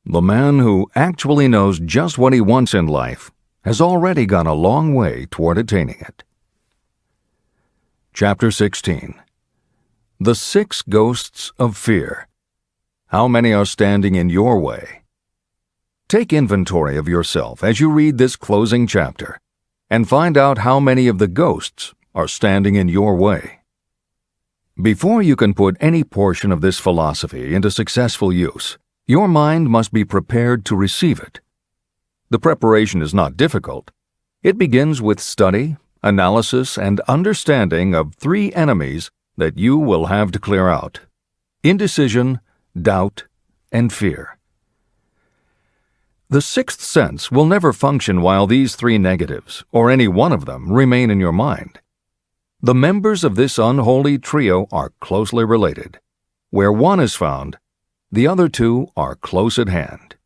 The man who actually knows just what he wants in life has already gone a long way toward attaining it. Chapter 16. The 6 Ghosts of Fear. How many are standing in your way? Take inventory of yourself as you read this closing chapter and find out how many of the ghosts are standing in your way. Before you can put any portion of this philosophy into successful use, your mind must be prepared to receive it. The preparation is not difficult. It begins with study, analysis, and understanding of 3 enemies that you will have to clear out: indecision, doubt, and fear. The 6th sense will never function while these 3 negatives, or any one of them, remain in your mind. The members of this unholy trio are closely related. Where one is found, the other 2 are close at hand.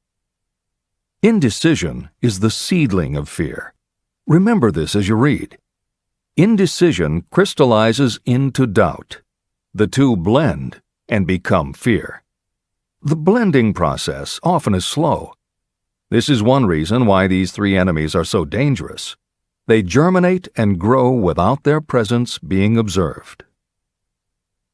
Indecision is the seedling of fear. Remember this as you read. Indecision crystallizes into doubt. The 2 blend and become fear. The blending process often is slow. This is one reason why these 3 enemies are so dangerous. They germinate and grow without their presence being observed.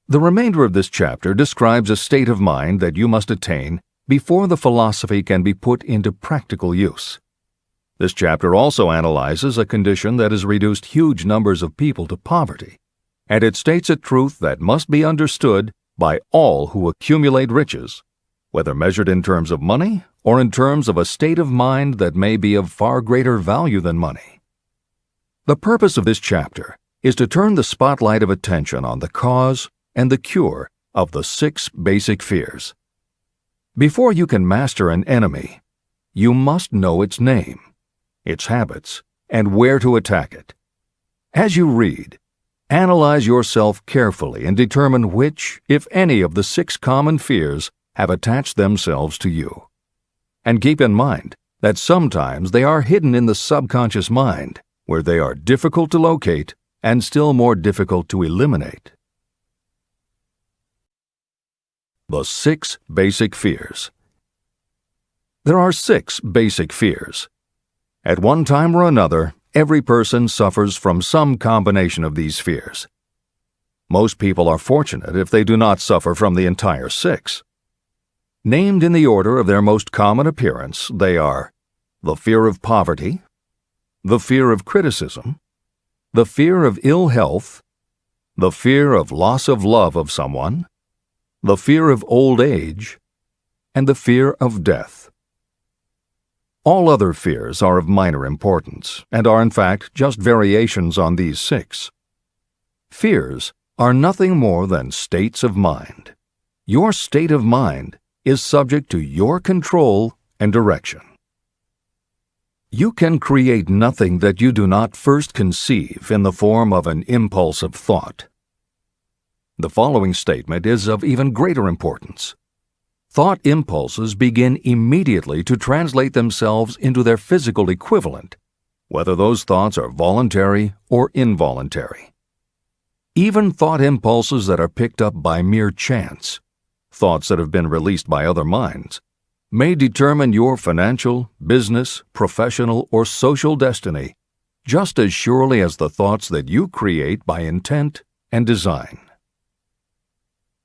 The remainder of this chapter describes a state of mind that you must attain before the philosophy can be put into practical use. This chapter also analyzes a condition that has reduced huge numbers of people to poverty, and it states a truth that must be understood by all who accumulate riches, whether measured in terms of money or in terms of a state of mind that may be of far greater value than money. The purpose of this chapter is to turn the spotlight of attention on the cause and the cure of the 6 basic fears. Before you can master an enemy, you must know its name, its habits, and where to attack it. As you read, analyze yourself carefully and determine which, if any, of the 6 common fears have attached themselves to you. And keep in mind that sometimes they are hidden in the subconscious mind, where they are difficult to locate and still more difficult to eliminate. The 6 basic fears. There are 6 basic fears. At one time or another, every person suffers from some combination of these fears. Most people are fortunate if they do not suffer from the entire 6. Named in the order of their most common appearance, they are the fear of poverty, the fear of criticism, the fear of ill health, the fear of loss of love of someone, the fear of old age, and the fear of death. All other fears are of minor importance and are in fact just variations on these 6. Fears are nothing more than states of mind. Your state of mind is subject to your control and direction. You can create nothing that you do not first conceive in the form of an impulse of thought. The following statement is of even greater importance. Thought impulses begin immediately to translate themselves into their physical equivalent, whether those thoughts are voluntary or involuntary. Even thought impulses that are picked up by mere chance, thoughts that have been released by other minds, may determine your financial, business, professional, or social destiny just as surely as the thoughts that you create by intent and design.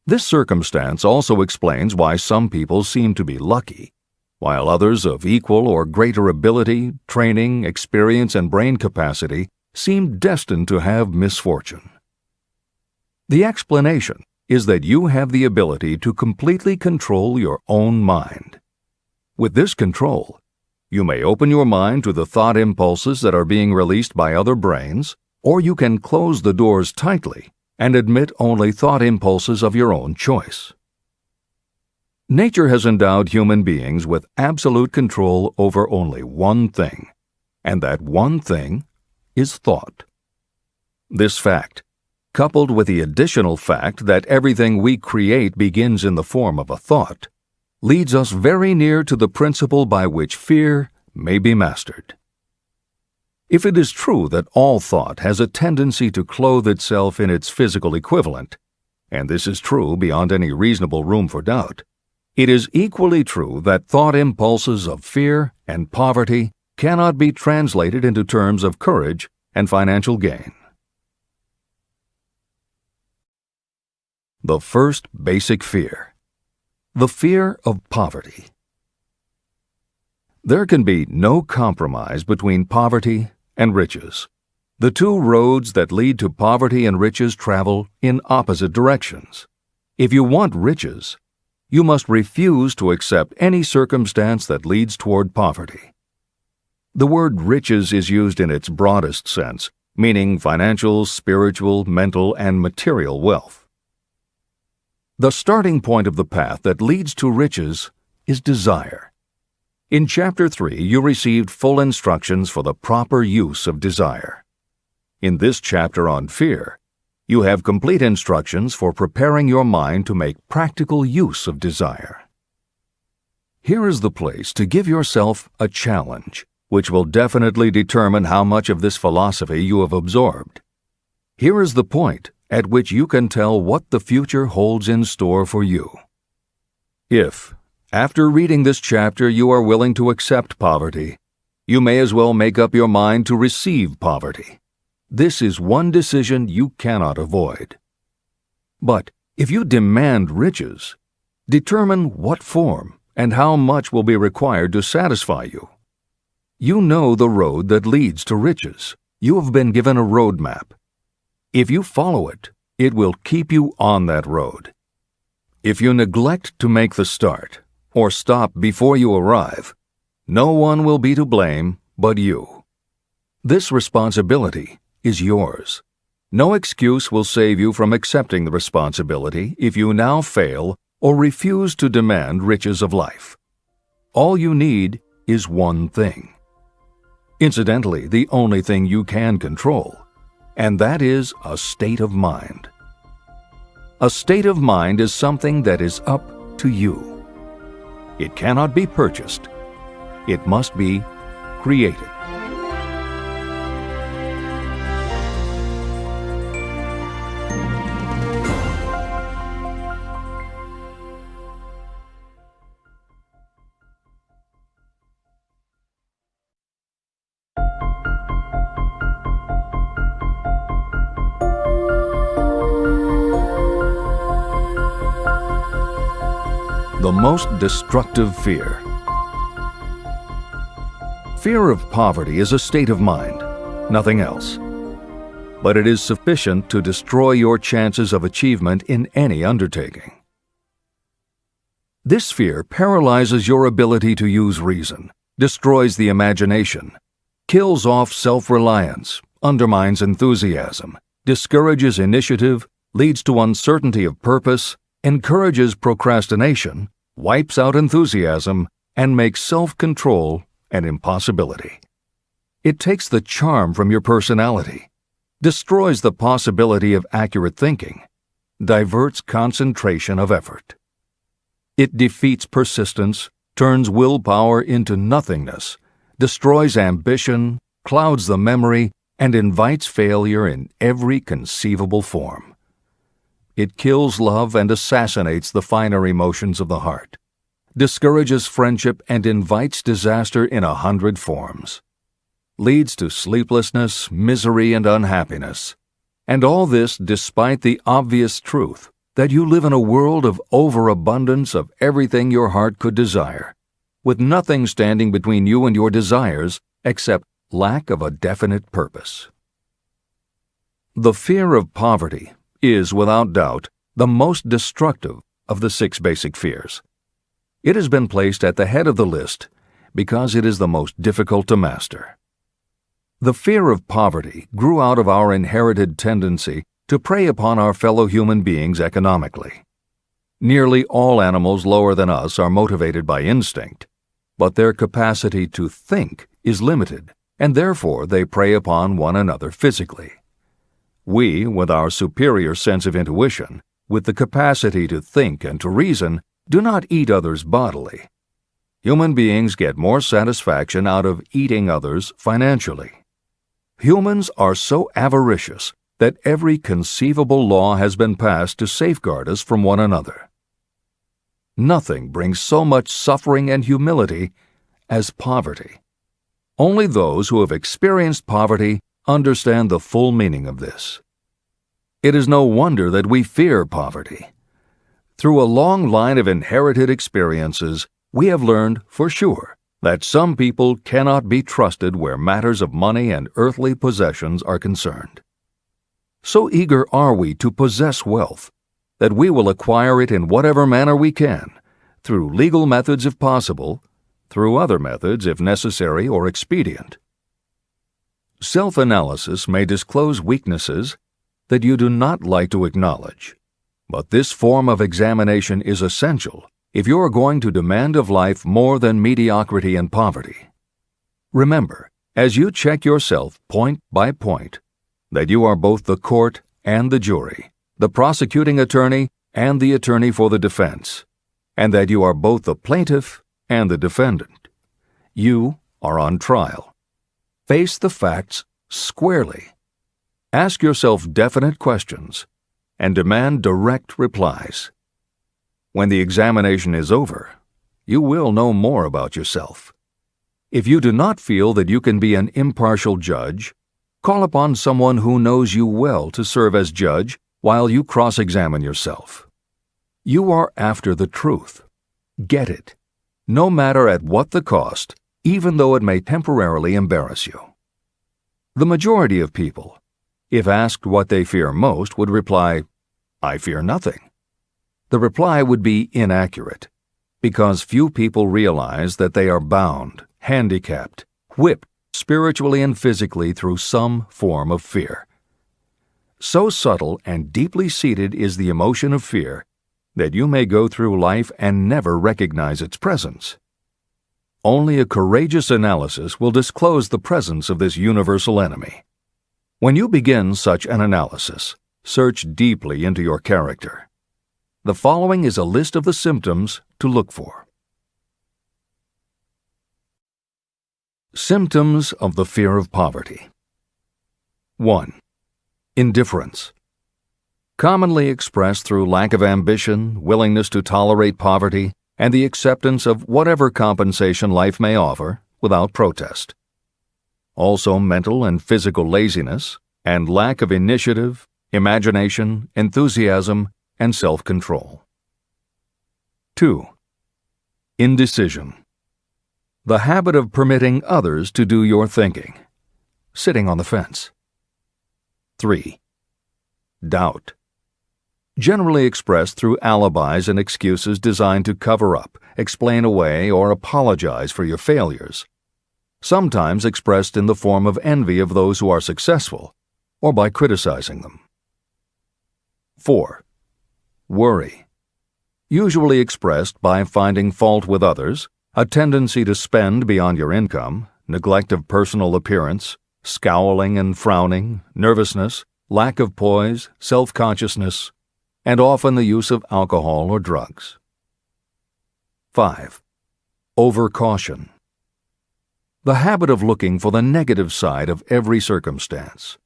This circumstance also explains why some people seem to be lucky, while others of equal or greater ability, training, experience, and brain capacity seem destined to have misfortune. The explanation is that you have the ability to completely control your own mind. With this control, you may open your mind to the thought impulses that are being released by other brains, or you can close the doors tightly and admit only thought impulses of your own choice. Nature has endowed human beings with absolute control over only one thing, and that one thing is thought. This fact, coupled with the additional fact that everything we create begins in the form of a thought, leads us very near to the principle by which fear may be mastered. If it is true that all thought has a tendency to clothe itself in its physical equivalent, and this is true beyond any reasonable room for doubt, It is equally true that thought impulses of fear and poverty cannot be translated into terms of courage and financial gain. The first basic fear: the fear of poverty. There can be no compromise between poverty and riches. The two roads that lead to poverty and riches travel in opposite directions. If you want riches, you must refuse to accept any circumstance that leads toward poverty. The word riches is used in its broadest sense, meaning financial, spiritual, mental, and material wealth. The starting point of the path that leads to riches is desire. In Chapter 3, you received full instructions for the proper use of desire. In this chapter on fear, you have complete instructions for preparing your mind to make practical use of desire. Here is the place to give yourself a challenge, which will definitely determine how much of this philosophy you have absorbed. Here is the point at which you can tell what the future holds in store for you. If, after reading this chapter, you are willing to accept poverty, you may as well make up your mind to receive poverty. This is one decision you cannot avoid. But if you demand riches, determine what form and how much will be required to satisfy you. You know the road that leads to riches. You have been given a roadmap. If you follow it, it will keep you on that road. If you neglect to make the start, or stop before you arrive, no one will be to blame but you. This responsibility is yours. No excuse will save you from accepting the responsibility if you now fail or refuse to demand riches of life. All you need is one thing. Incidentally, the only thing you can control, and that is a state of mind. A state of mind is something that is up to you. It cannot be purchased. It must be created. The most destructive fear. Fear of poverty is a state of mind, nothing else. But it is sufficient to destroy your chances of achievement in any undertaking. This fear paralyzes your ability to use reason, destroys the imagination, kills off self-reliance, undermines enthusiasm, discourages initiative, leads to uncertainty of purpose, encourages procrastination, wipes out enthusiasm, and makes self-control an impossibility. It takes the charm from your personality, destroys the possibility of accurate thinking, diverts concentration of effort. It defeats persistence, turns willpower into nothingness, destroys ambition, clouds the memory, and invites failure in every conceivable form. It kills love and assassinates the finer emotions of the heart, discourages friendship and invites disaster in 100 forms, leads to sleeplessness, misery, and unhappiness. And all this despite the obvious truth that you live in a world of overabundance of everything your heart could desire, with nothing standing between you and your desires except lack of a definite purpose. The fear of poverty is, without doubt, the most destructive of the 6 basic fears. It has been placed at the head of the list because it is the most difficult to master. The fear of poverty grew out of our inherited tendency to prey upon our fellow human beings economically. Nearly all animals lower than us are motivated by instinct, but their capacity to think is limited, and therefore they prey upon one another physically. We, with our superior sense of intuition, with the capacity to think and to reason, do not eat others bodily. Human beings get more satisfaction out of eating others financially. Humans are so avaricious that every conceivable law has been passed to safeguard us from one another. Nothing brings so much suffering and humility as poverty. Only those who have experienced poverty understand the full meaning of this. It is no wonder that we fear poverty. Through a long line of inherited experiences, we have learned for sure that some people cannot be trusted where matters of money and earthly possessions are concerned. So eager are we to possess wealth that we will acquire it in whatever manner we can, through legal methods if possible, through other methods if necessary or expedient. Self-analysis may disclose weaknesses that you do not like to acknowledge, but this form of examination is essential if you are going to demand of life more than mediocrity and poverty. Remember, as you check yourself point by point, that you are both the court and the jury, the prosecuting attorney and the attorney for the defense, and that you are both the plaintiff and the defendant. You are on trial. Face the facts squarely. Ask yourself definite questions and demand direct replies. When the examination is over, you will know more about yourself. If you do not feel that you can be an impartial judge, call upon someone who knows you well to serve as judge while you cross-examine yourself. You are after the truth. Get it, no matter at what the cost, even though it may temporarily embarrass you. The majority of people, if asked what they fear most, would reply, "I fear nothing." The reply would be inaccurate, because few people realize that they are bound, handicapped, whipped spiritually and physically through some form of fear. So subtle and deeply seated is the emotion of fear that you may go through life and never recognize its presence. Only a courageous analysis will disclose the presence of this universal enemy. When you begin such an analysis, search deeply into your character. The following is a list of the symptoms to look for. Symptoms of the fear of poverty. 1. Indifference. Commonly expressed through lack of ambition, willingness to tolerate poverty, and the acceptance of whatever compensation life may offer without protest. Also mental and physical laziness and lack of initiative, imagination, enthusiasm, and self-control. 2. Indecision. The habit of permitting others to do your thinking, sitting on the fence. 3. Doubt. Generally expressed through alibis and excuses designed to cover up, explain away, or apologize for your failures, sometimes expressed in the form of envy of those who are successful, or by criticizing them. 4. Worry. Usually expressed by finding fault with others, a tendency to spend beyond your income, neglect of personal appearance, scowling and frowning, nervousness, lack of poise, self-consciousness, and often the use of alcohol or drugs. 5. Overcaution. The habit of looking for the negative side of every circumstance,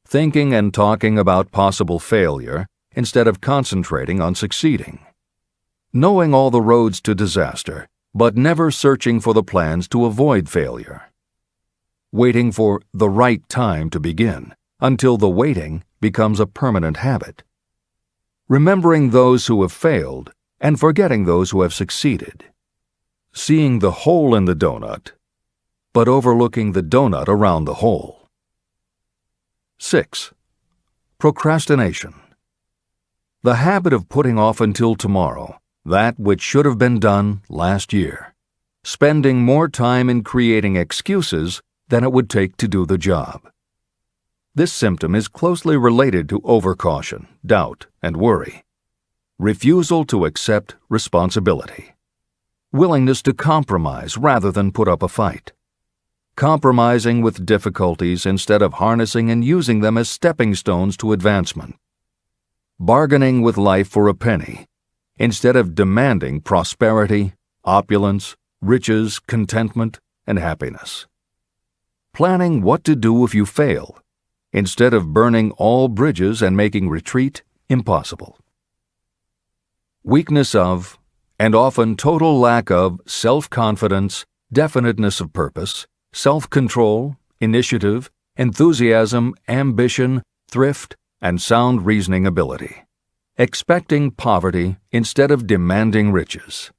thinking and talking about possible failure instead of concentrating on succeeding, knowing all the roads to disaster, but never searching for the plans to avoid failure, waiting for the right time to begin until the waiting becomes a permanent habit, remembering those who have failed and forgetting those who have succeeded, seeing the hole in the donut, but overlooking the donut around the hole. 6. Procrastination. The habit of putting off until tomorrow that which should have been done last year, spending more time in creating excuses than it would take to do the job. This symptom is closely related to overcaution, doubt, and worry. Refusal to accept responsibility. Willingness to compromise rather than put up a fight. Compromising with difficulties instead of harnessing and using them as stepping stones to advancement. Bargaining with life for a penny instead of demanding prosperity, opulence, riches, contentment, and happiness. Planning what to do if you fail instead of burning all bridges and making retreat impossible. Weakness of and often total lack of self-confidence, definiteness of purpose, self-control, initiative, enthusiasm, ambition, thrift, and sound reasoning ability. Expecting poverty instead of demanding riches.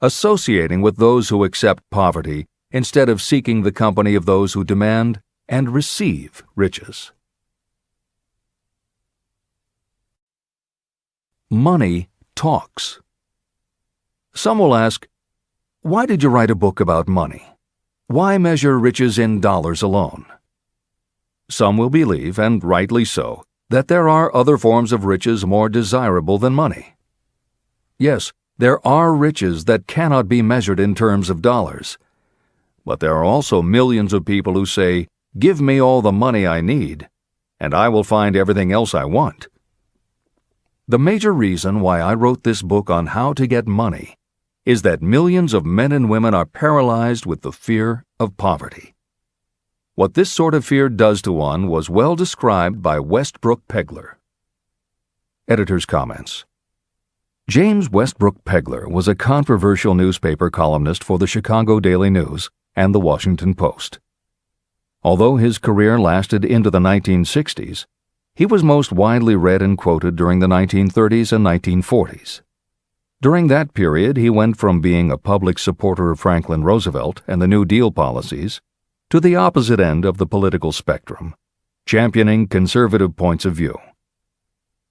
Associating with those who accept poverty instead of seeking the company of those who demand and receive riches. Money talks. Some will ask, why did you write a book about money? Why measure riches in dollars alone? Some will believe, and rightly so, that there are other forms of riches more desirable than money. Yes, there are riches that cannot be measured in terms of dollars. But there are also millions of people who say, "Give me all the money I need, and I will find everything else I want." The major reason why I wrote this book on how to get money is that millions of men and women are paralyzed with the fear of poverty. What this sort of fear does to one was well described by Westbrook Pegler. Editor's comments. James Westbrook Pegler was a controversial newspaper columnist for the Chicago Daily News and the Washington Post. Although his career lasted into the 1960s, he was most widely read and quoted during the 1930s and 1940s. During that period, he went from being a public supporter of Franklin Roosevelt and the New Deal policies to the opposite end of the political spectrum, championing conservative points of view.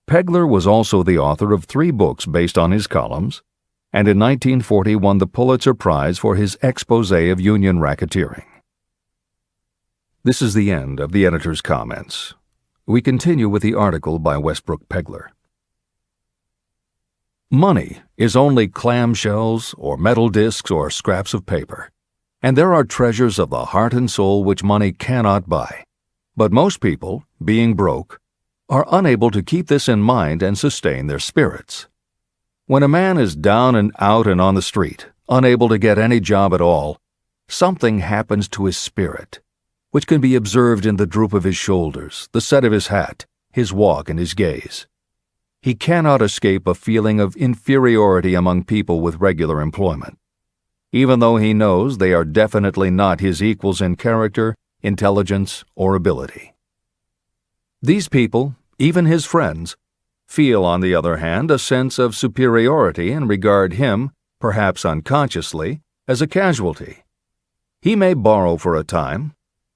Pegler was also the author of 3 books based on his columns, and in 1940 won the Pulitzer Prize for his expose of union racketeering. This is the end of the editor's comments. We continue with the article by Westbrook Pegler. Money is only clamshells or metal discs or scraps of paper, and there are treasures of the heart and soul which money cannot buy. But most people, being broke, are unable to keep this in mind and sustain their spirits. When a man is down and out and on the street, unable to get any job at all, something happens to his spirit, which can be observed in the droop of his shoulders, the set of his hat, his walk, and his gaze. He cannot escape a feeling of inferiority among people with regular employment, even though he knows they are definitely not his equals in character, intelligence, or ability. These people, even his friends, feel, on the other hand, a sense of superiority and regard him, perhaps unconsciously, as a casualty. He may borrow for a time,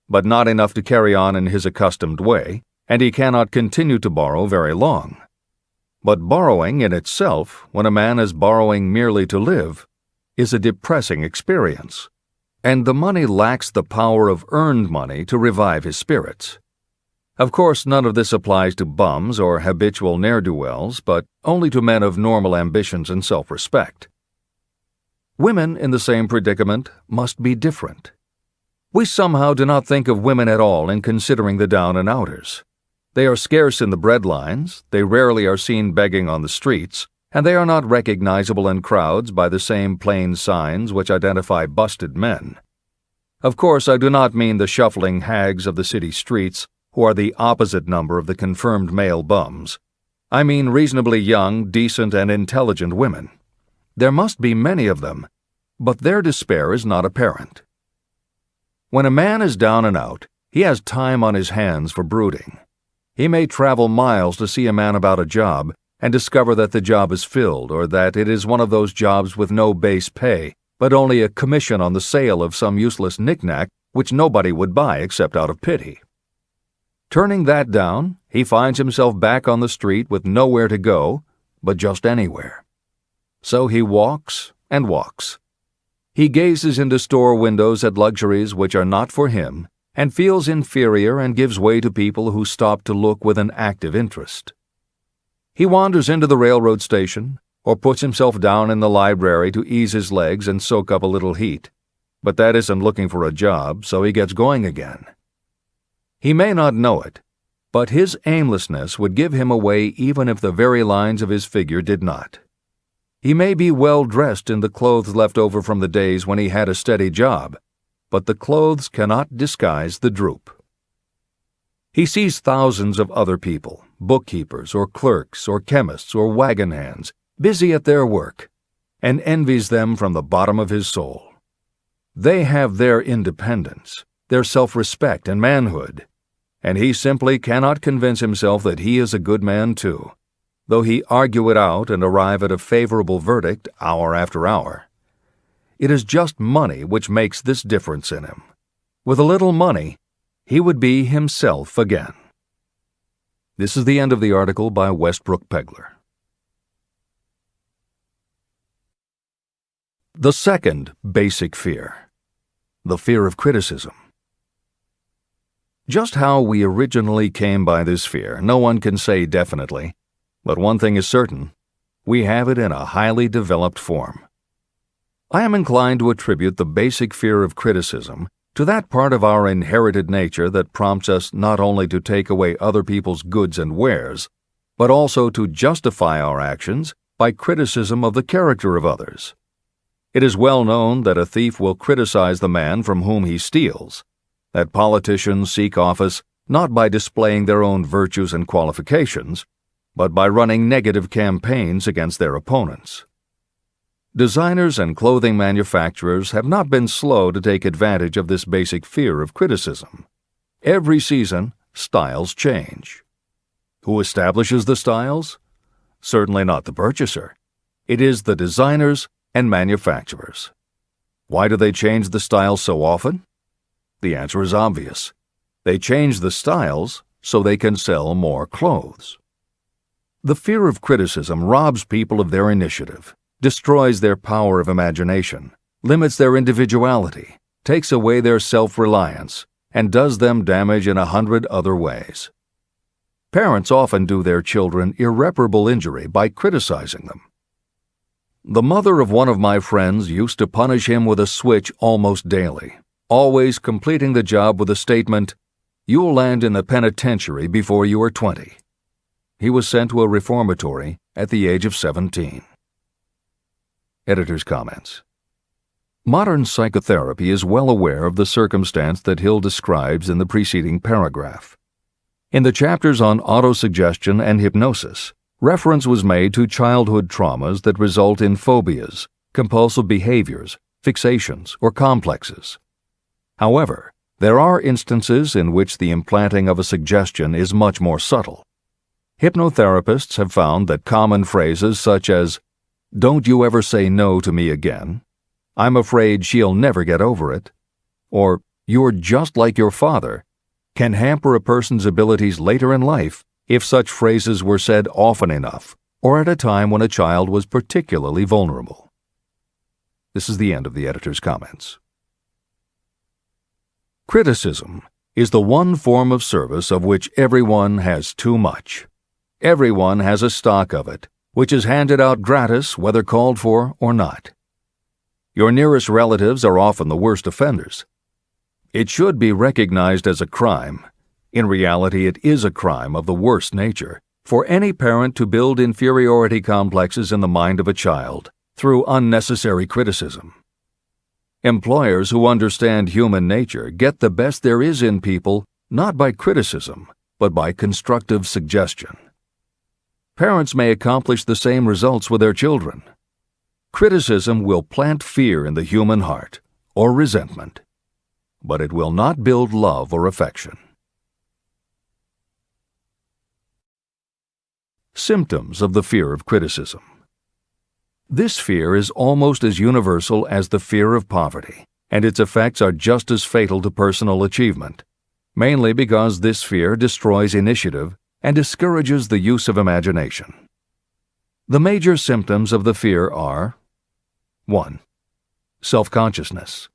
but not enough to carry on in his accustomed way, and he cannot continue to borrow very long. But borrowing in itself, when a man is borrowing merely to live, is a depressing experience, and the money lacks the power of earned money to revive his spirits. Of course, none of this applies to bums or habitual ne'er-do-wells, but only to men of normal ambitions and self-respect. Women in the same predicament must be different. We somehow do not think of women at all in considering the down-and-outers. They are scarce in the breadlines, they rarely are seen begging on the streets, and they are not recognizable in crowds by the same plain signs which identify busted men. Of course, I do not mean the shuffling hags of the city streets, who are the opposite number of the confirmed male bums. I mean reasonably young, decent, and intelligent women. There must be many of them, but their despair is not apparent. When a man is down and out, he has time on his hands for brooding. He may travel miles to see a man about a job and discover that the job is filled, or that it is one of those jobs with no base pay, but only a commission on the sale of some useless knick-knack which nobody would buy except out of pity. Turning that down, he finds himself back on the street with nowhere to go, but just anywhere. So he walks and walks. He gazes into store windows at luxuries which are not for him, and feels inferior and gives way to people who stop to look with an active interest. He wanders into the railroad station, or puts himself down in the library to ease his legs and soak up a little heat, but that isn't looking for a job, so he gets going again. He may not know it, but his aimlessness would give him away even if the very lines of his figure did not. He may be well dressed in the clothes left over from the days when he had a steady job, but the clothes cannot disguise the droop. He sees thousands of other people, bookkeepers or clerks or chemists or wagon hands, busy at their work, and envies them from the bottom of his soul. They have their independence, their self-respect and manhood, and he simply cannot convince himself that he is a good man too, though he argue it out and arrive at a favorable verdict hour after hour. It is just money which makes this difference in him. With a little money, he would be himself again. This is the end of the article by Westbrook Pegler. The second basic fear, the fear of criticism. Just how we originally came by this fear, no one can say definitely, but one thing is certain: we have it in a highly developed form. I am inclined to attribute the basic fear of criticism to that part of our inherited nature that prompts us not only to take away other people's goods and wares, but also to justify our actions by criticism of the character of others. It is well known that a thief will criticize the man from whom he steals, that politicians seek office not by displaying their own virtues and qualifications, but by running negative campaigns against their opponents. Designers and clothing manufacturers have not been slow to take advantage of this basic fear of criticism. Every season, styles change. Who establishes the styles? Certainly not the purchaser. It is the designers and manufacturers. Why do they change the styles so often? The answer is obvious. They change the styles so they can sell more clothes. The fear of criticism robs people of their initiative, destroys their power of imagination, limits their individuality, takes away their self-reliance, and does them damage in 100 other ways. Parents often do their children irreparable injury by criticizing them. The mother of one of my friends used to punish him with a switch almost daily, always completing the job with the statement, "You'll land in the penitentiary before you are 20. He was sent to a reformatory at the age of 17. Editor's comments. Modern psychotherapy is well aware of the circumstance that Hill describes in the preceding paragraph. In the chapters on autosuggestion and hypnosis, reference was made to childhood traumas that result in phobias, compulsive behaviors, fixations, or complexes. However, there are instances in which the implanting of a suggestion is much more subtle. Hypnotherapists have found that common phrases such as, "Don't you ever say no to me again," "I'm afraid she'll never get over it," or "You're just like your father," can hamper a person's abilities later in life if such phrases were said often enough, or at a time when a child was particularly vulnerable. This is the end of the editor's comments. Criticism is the one form of service of which everyone has too much. Everyone has a stock of it, which is handed out gratis whether called for or not. Your nearest relatives are often the worst offenders. It should be recognized as a crime. In reality, it is a crime of the worst nature for any parent to build inferiority complexes in the mind of a child through unnecessary criticism. Employers who understand human nature get the best there is in people not by criticism, but by constructive suggestion. Parents may accomplish the same results with their children. Criticism will plant fear in the human heart, or resentment, but it will not build love or affection. Symptoms of the fear of criticism. This fear is almost as universal as the fear of poverty, and its effects are just as fatal to personal achievement, mainly because this fear destroys initiative and discourages the use of imagination. The major symptoms of the fear are: 1. Self-consciousness,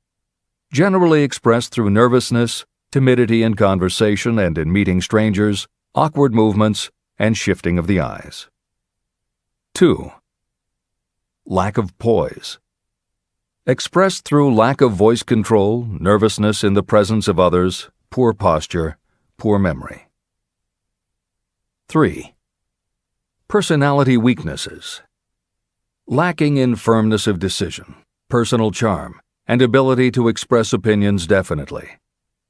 generally expressed through nervousness, timidity in conversation and in meeting strangers, awkward movements, and shifting of the eyes. 2. Lack of poise, expressed through lack of voice control, nervousness in the presence of others, poor posture, poor memory. 3. Personality weaknesses, lacking in firmness of decision, personal charm, and ability to express opinions definitely,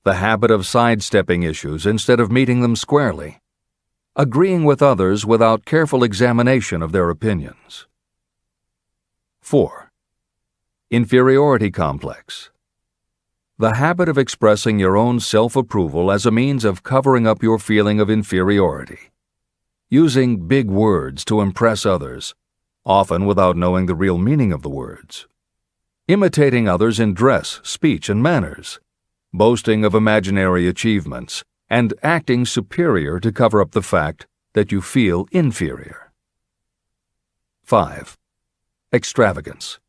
the habit of sidestepping issues instead of meeting them squarely, agreeing with others without careful examination of their opinions. 4. Inferiority complex. The habit of expressing your own self-approval as a means of covering up your feeling of inferiority. Using big words to impress others, often without knowing the real meaning of the words. Imitating others in dress, speech, and manners. Boasting of imaginary achievements, and acting superior to cover up the fact that you feel inferior. 5. Extravagance.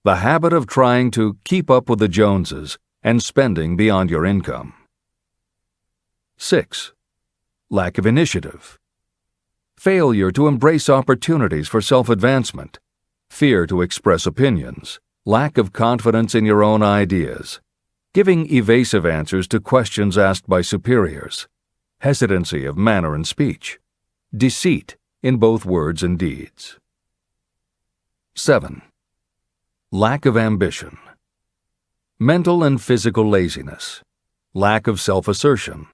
The habit of trying to keep up with the Joneses and spending beyond your income. 6. Lack of initiative. Failure to embrace opportunities for self-advancement, fear to express opinions, lack of confidence in your own ideas, giving evasive answers to questions asked by superiors, hesitancy of manner and speech, deceit in both words and deeds. 7. Lack of ambition. Mental and physical laziness, lack of self-assertion,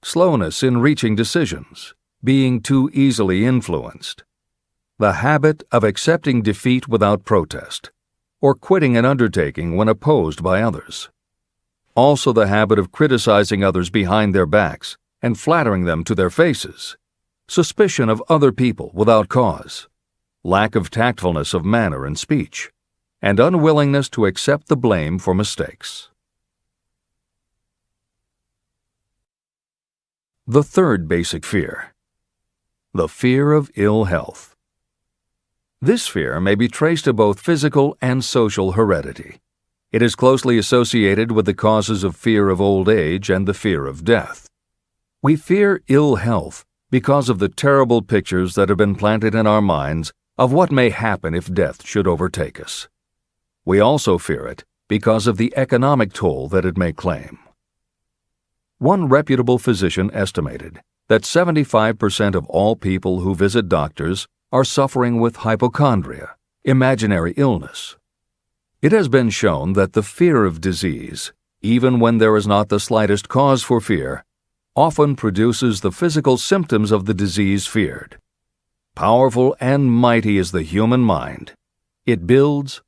slowness in reaching decisions, being too easily influenced, the habit of accepting defeat without protest, or quitting an undertaking when opposed by others. Also the habit of criticizing others behind their backs and flattering them to their faces, suspicion of other people without cause, lack of tactfulness of manner and speech, and unwillingness to accept the blame for mistakes. The third basic fear. The fear of ill health. This fear may be traced to both physical and social heredity. It is closely associated with the causes of fear of old age and the fear of death. We fear ill health because of the terrible pictures that have been planted in our minds of what may happen if death should overtake us. We also fear it because of the economic toll that it may claim. One reputable physician estimated that 75% of all people who visit doctors are suffering with hypochondria, imaginary illness. It has been shown that the fear of disease, even when there is not the slightest cause for fear, often produces the physical symptoms of the disease feared. Powerful and mighty is the human mind. It builds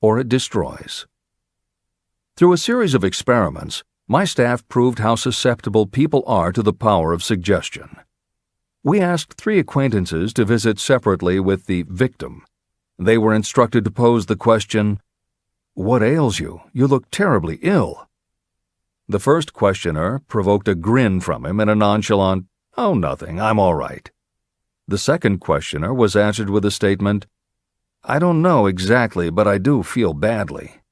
or it destroys. Through a series of experiments, my staff proved how susceptible people are to the power of suggestion. We asked 3 acquaintances to visit separately with the victim. They were instructed to pose the question, "What ails you? You look terribly ill." The first questioner provoked a grin from him and a nonchalant, "Oh, nothing, I'm all right." The second questioner was answered with a statement, "I don't know exactly, but I do feel badly."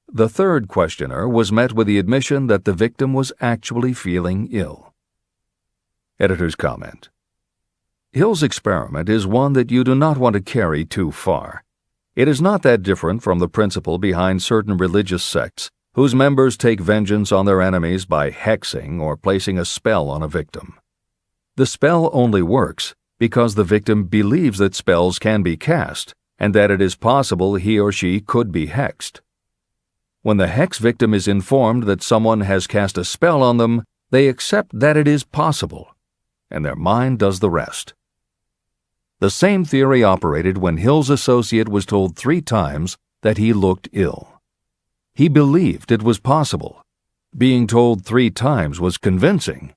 The third questioner was met with the admission that the victim was actually feeling ill. Editor's comment. Hill's experiment is one that you do not want to carry too far. It is not that different from the principle behind certain religious sects whose members take vengeance on their enemies by hexing or placing a spell on a victim. The spell only works because the victim believes that spells can be cast and that it is possible he or she could be hexed. When the hex victim is informed that someone has cast a spell on them, they accept that it is possible, and their mind does the rest. The same theory operated when Hill's associate was told 3 times that he looked ill. He believed it was possible. Being told 3 times was convincing,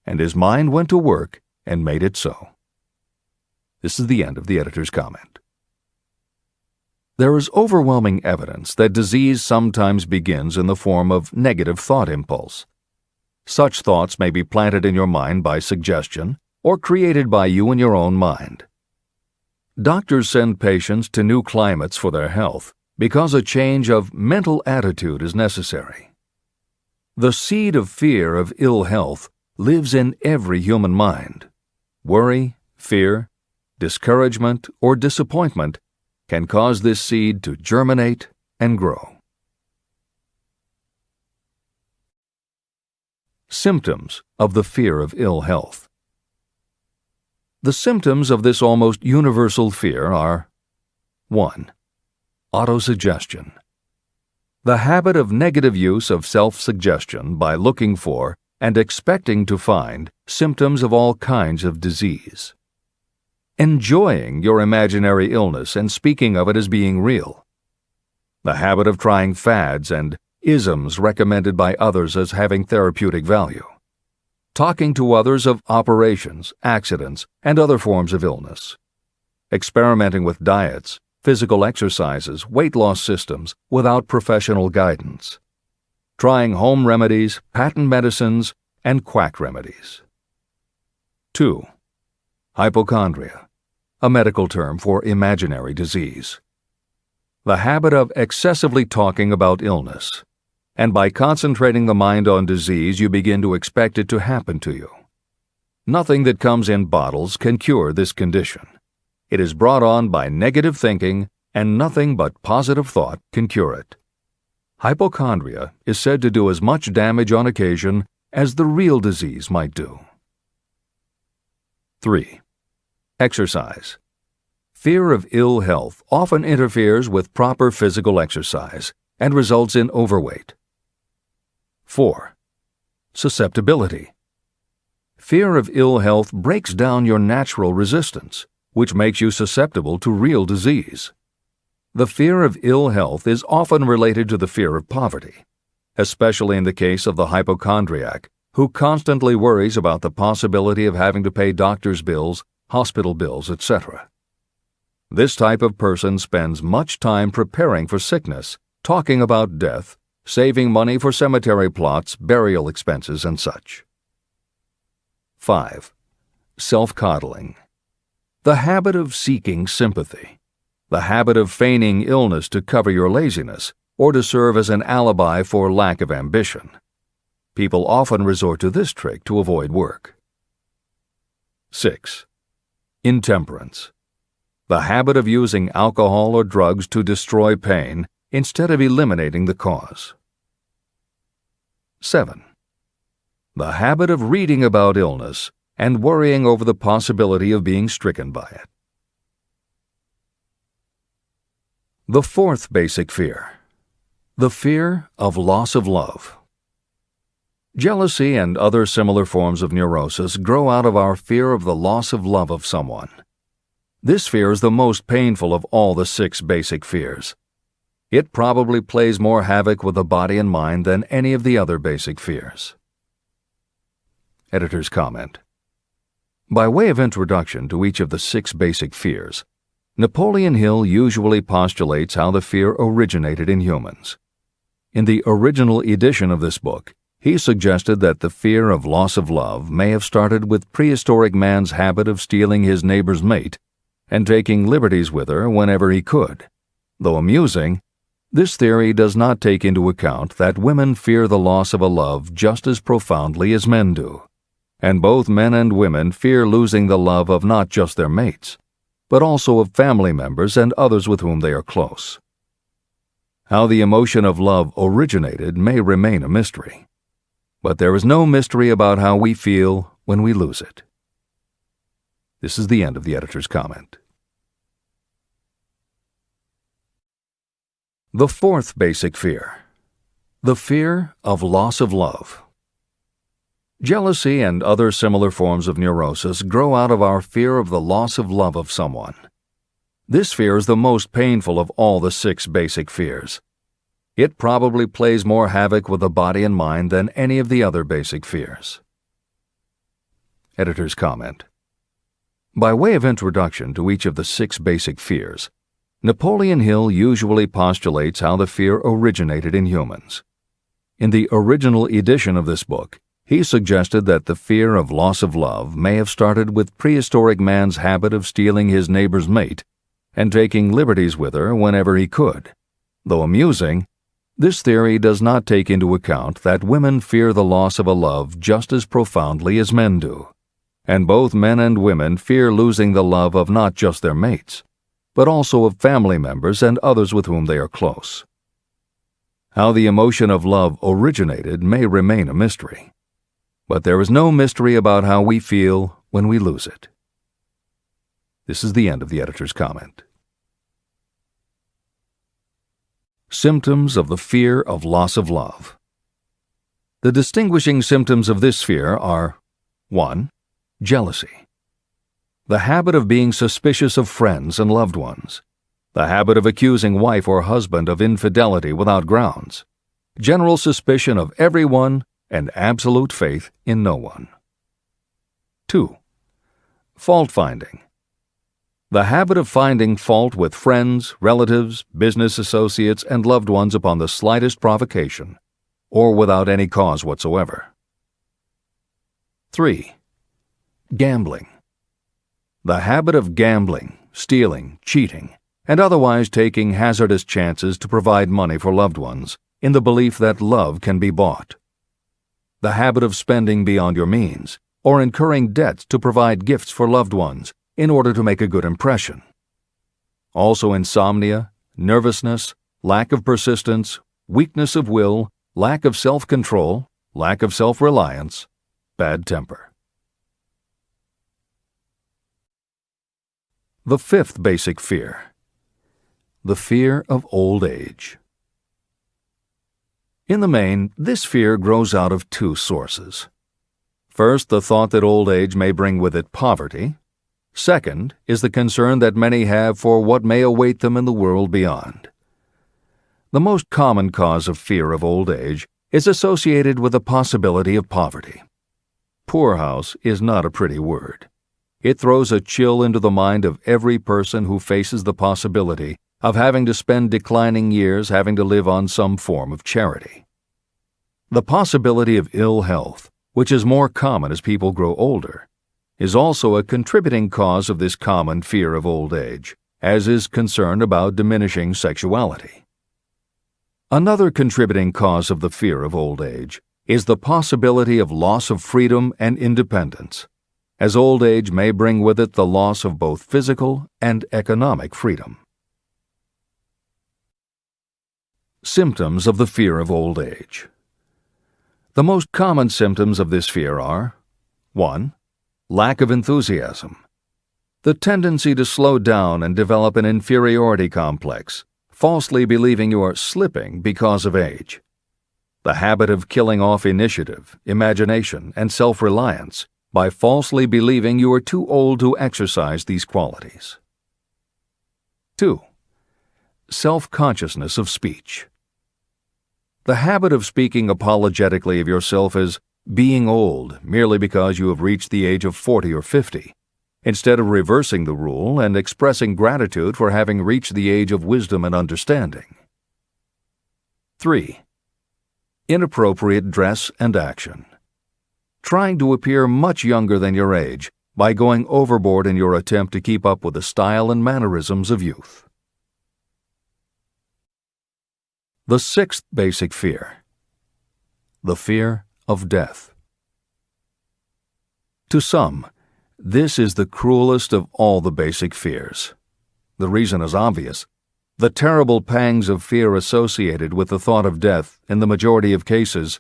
and his mind went to work and made it so. This is the end of the editor's comment. There is overwhelming evidence that disease sometimes begins in the form of negative thought impulse. Such thoughts may be planted in your mind by suggestion or created by you in your own mind. Doctors send patients to new climates for their health because a change of mental attitude is necessary. The seed of fear of ill health lives in every human mind. Worry, fear, discouragement, or disappointment can cause this seed to germinate and grow. Symptoms of the fear of ill health. The symptoms of this almost universal fear are 1. Autosuggestion. The habit of negative use of self-suggestion by looking for and expecting to find symptoms of all kinds of disease. enjoying your imaginary illness and speaking of it as being real. The habit of trying fads and isms recommended by others as having therapeutic value. Talking to others of operations, accidents, and other forms of illness. Experimenting with diets, physical exercises, weight loss systems without professional guidance. Trying home remedies, patent medicines, and quack remedies. 2. Hypochondria, a medical term for imaginary disease. The habit of excessively talking about illness, and by concentrating the mind on disease, you begin to expect it to happen to you. Nothing that comes in bottles can cure this condition. It is brought on by negative thinking, and nothing but positive thought can cure it. Hypochondria is said to do as much damage on occasion as the real disease might do. 3. Exercise. Fear of ill health often interferes with proper physical exercise and results in overweight. 4. Susceptibility. Fear of ill health breaks down your natural resistance, which makes you susceptible to real disease. The fear of ill health is often related to the fear of poverty, especially in the case of the hypochondriac, who constantly worries about the possibility of having to pay doctor's bills, hospital bills, etc. This type of person spends much time preparing for sickness, talking about death, saving money for cemetery plots, burial expenses, and such. 5. Self-coddling. The habit of seeking sympathy. The habit of feigning illness to cover your laziness or to serve as an alibi for lack of ambition. People often resort to this trick to avoid work. 6. Intemperance. The habit of using alcohol or drugs to destroy pain instead of eliminating the cause. 7. The habit of reading about illness and worrying over the possibility of being stricken by it. The fourth basic fear. The fear of loss of love. Jealousy and other similar forms of neurosis grow out of our fear of the loss of love of someone. This fear is the most painful of all the 6 basic fears. It probably plays more havoc with the body and mind than any of the other basic fears. Editor's comment. By way of introduction to each of the 6 basic fears, Napoleon Hill usually postulates how the fear originated in humans. In the original edition of this book, he suggested that the fear of loss of love may have started with prehistoric man's habit of stealing his neighbor's mate and taking liberties with her whenever he could. Though amusing, this theory does not take into account that women fear the loss of a love just as profoundly as men do, and both men and women fear losing the love of not just their mates, but also of family members and others with whom they are close. How the emotion of love originated may remain a mystery, but there is no mystery about how we feel when we lose it. This is the end of the editor's comment. The fourth basic fear. The fear of loss of love. Jealousy and other similar forms of neurosis grow out of our fear of the loss of love of someone. This fear is the most painful of all the 6 basic fears. It probably plays more havoc with the body and mind than any of the other basic fears. Editor's comment. By way of introduction to each of the 6 basic fears, Napoleon Hill usually postulates how the fear originated in humans. In the original edition of this book, he suggested that the fear of loss of love may have started with prehistoric man's habit of stealing his neighbor's mate and taking liberties with her whenever he could. Though amusing, this theory does not take into account that women fear the loss of a love just as profoundly as men do, and both men and women fear losing the love of not just their mates, but also of family members and others with whom they are close. How the emotion of love originated may remain a mystery, but there is no mystery about how we feel when we lose it. This is the end of the editor's comment. Symptoms of the fear of loss of love. The distinguishing symptoms of this fear are 1. Jealousy. the habit of being suspicious of friends and loved ones, the habit of accusing wife or husband of infidelity without grounds, general suspicion of everyone and absolute faith in no one. 2. Fault-finding. The habit of finding fault with friends, relatives, business associates, and loved ones upon the slightest provocation, or without any cause whatsoever. 3. Gambling. The habit of gambling, stealing, cheating, and otherwise taking hazardous chances to provide money for loved ones in the belief that love can be bought. The habit of spending beyond your means, or incurring debts to provide gifts for loved ones in order to make a good impression. Also insomnia, nervousness, lack of persistence, weakness of will, lack of self-control, lack of self-reliance, bad temper. The 5th basic fear. The fear of old age. In the main, this fear grows out of 2 sources. First, the thought that old age may bring with it poverty. Second is the concern that many have for what may await them in the world beyond. The most common cause of fear of old age is associated with the possibility of poverty. Poorhouse is not a pretty word. It throws a chill into the mind of every person who faces the possibility of having to spend declining years having to live on some form of charity. The possibility of ill health, which is more common as people grow older, is also a contributing cause of this common fear of old age, as is concern about diminishing sexuality. Another contributing cause of the fear of old age is the possibility of loss of freedom and independence, as old age may bring with it the loss of both physical and economic freedom. Symptoms of the fear of old age. The most common symptoms of this fear are 1. Lack of enthusiasm. The tendency to slow down and develop an inferiority complex, falsely believing you are slipping because of age. The habit of killing off initiative, imagination, and self-reliance by falsely believing you are too old to exercise these qualities. 2. Self-consciousness of speech. The habit of speaking apologetically of yourself as being old merely because you have reached the age of 40 or 50, instead of reversing the rule and expressing gratitude for having reached the age of wisdom and understanding. 3. Inappropriate dress and action. Trying to appear much younger than your age by going overboard in your attempt to keep up with the style and mannerisms of youth. The 6th basic fear. The fear of death. To some, this is the cruelest of all the basic fears. The reason is obvious. The terrible pangs of fear associated with the thought of death, in the majority of cases,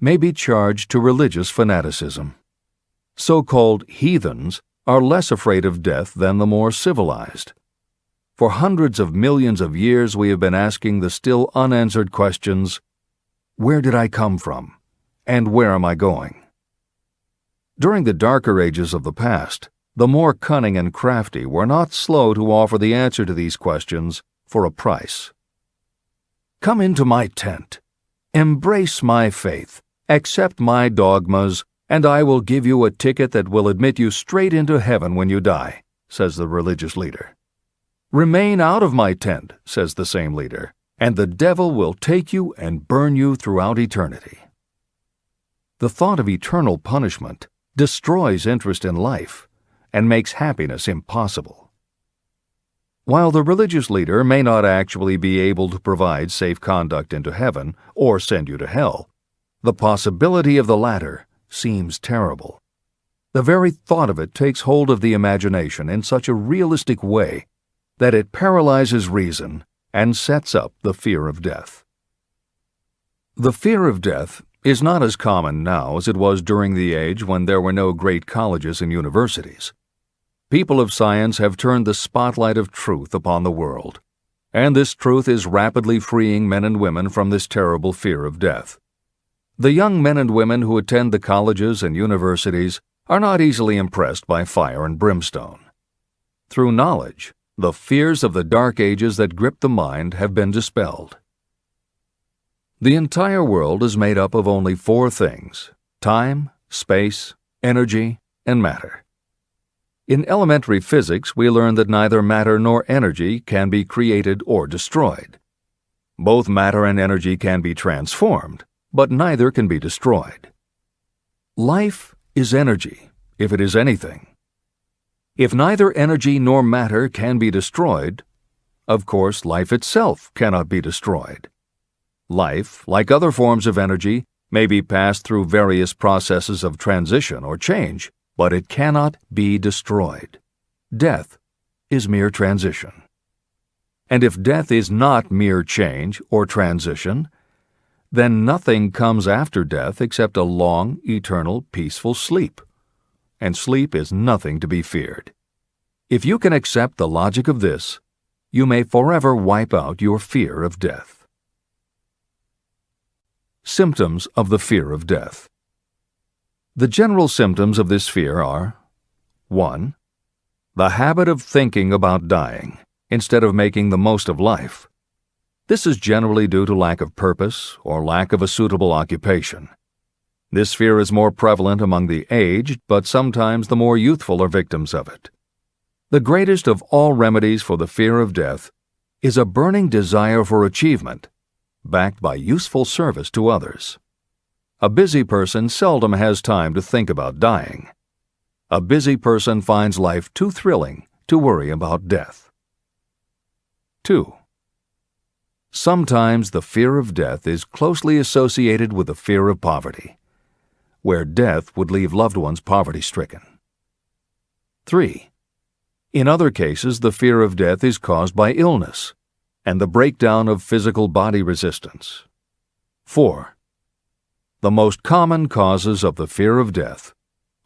may be charged to religious fanaticism. So-called heathens are less afraid of death than the more civilized. For hundreds of millions of years we have been asking the still unanswered questions, where did I come from? And where am I going? During the darker ages of the past, the more cunning and crafty were not slow to offer the answer to these questions for a price. Come into my tent, embrace my faith, accept my dogmas, and I will give you a ticket that will admit you straight into heaven when you die, says the religious leader. Remain out of my tent, says the same leader, and the devil will take you and burn you throughout eternity. The thought of eternal punishment destroys interest in life and makes happiness impossible. While the religious leader may not actually be able to provide safe conduct into heaven or send you to hell, the possibility of the latter seems terrible. The very thought of it takes hold of the imagination in such a realistic way that it paralyzes reason and sets up the fear of death. The fear of death is not as common now as it was during the age when there were no great colleges and universities. People of science have turned the spotlight of truth upon the world, and this truth is rapidly freeing men and women from this terrible fear of death. The young men and women who attend the colleges and universities are not easily impressed by fire and brimstone. Through knowledge, the fears of the dark ages that grip the mind have been dispelled. The entire world is made up of only four things: time, space, energy, and matter. In elementary physics, we learn that neither matter nor energy can be created or destroyed. Both matter and energy can be transformed, but neither can be destroyed. Life is energy, if it is anything. If neither energy nor matter can be destroyed, of course life itself cannot be destroyed. Life, like other forms of energy, may be passed through various processes of transition or change, but it cannot be destroyed. Death is mere transition. And if death is not mere change or transition, then nothing comes after death except a long, eternal, peaceful sleep. And sleep is nothing to be feared. If you can accept the logic of this, you may forever wipe out your fear of death. Symptoms of the fear of death. The general symptoms of this fear are: 1. The habit of thinking about dying, instead of making the most of life. This is generally due to lack of purpose or lack of a suitable occupation. This fear is more prevalent among the aged, but sometimes the more youthful are victims of it. The greatest of all remedies for the fear of death is a burning desire for achievement, backed by useful service to others. A busy person seldom has time to think about dying. A busy person finds life too thrilling to worry about death. 2. Sometimes the fear of death is closely associated with the fear of poverty, where death would leave loved ones poverty-stricken. 3. In other cases, the fear of death is caused by illness and the breakdown of physical body resistance. 4. The most common causes of the fear of death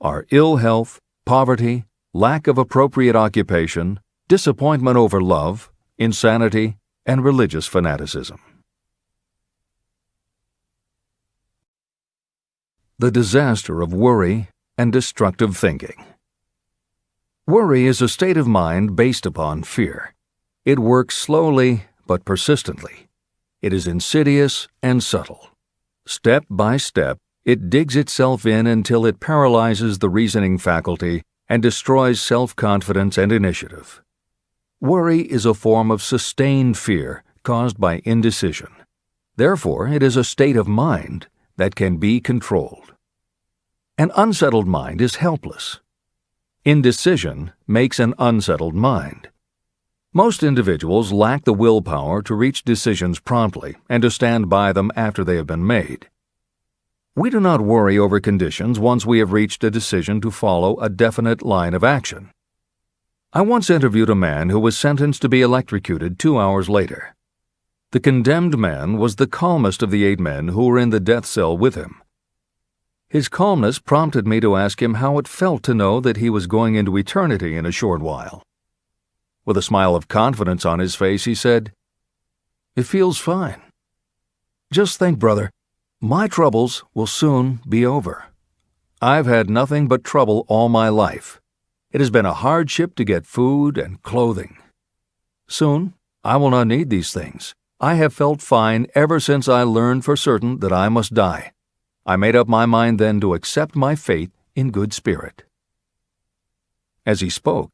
are ill health, poverty, lack of appropriate occupation, disappointment over love, insanity, and religious fanaticism. The disaster of worry and destructive thinking. Worry is a state of mind based upon fear. It works slowly but persistently. It is insidious and subtle. Step by step, it digs itself in until it paralyzes the reasoning faculty and destroys self-confidence and initiative. Worry is a form of sustained fear caused by indecision. Therefore, it is a state of mind that can be controlled. An unsettled mind is helpless. Indecision makes an unsettled mind. Most individuals lack the willpower to reach decisions promptly and to stand by them after they have been made. We do not worry over conditions once we have reached a decision to follow a definite line of action. I once interviewed a man who was sentenced to be electrocuted 2 hours later. The condemned man was the calmest of the 8 men who were in the death cell with him. His calmness prompted me to ask him how it felt to know that he was going into eternity in a short while. With a smile of confidence on his face, he said, "It feels fine. Just think, brother, my troubles will soon be over. I've had nothing but trouble all my life. It has been a hardship to get food and clothing. Soon, I will not need these things. I have felt fine ever since I learned for certain that I must die. I made up my mind then to accept my fate in good spirit." As he spoke,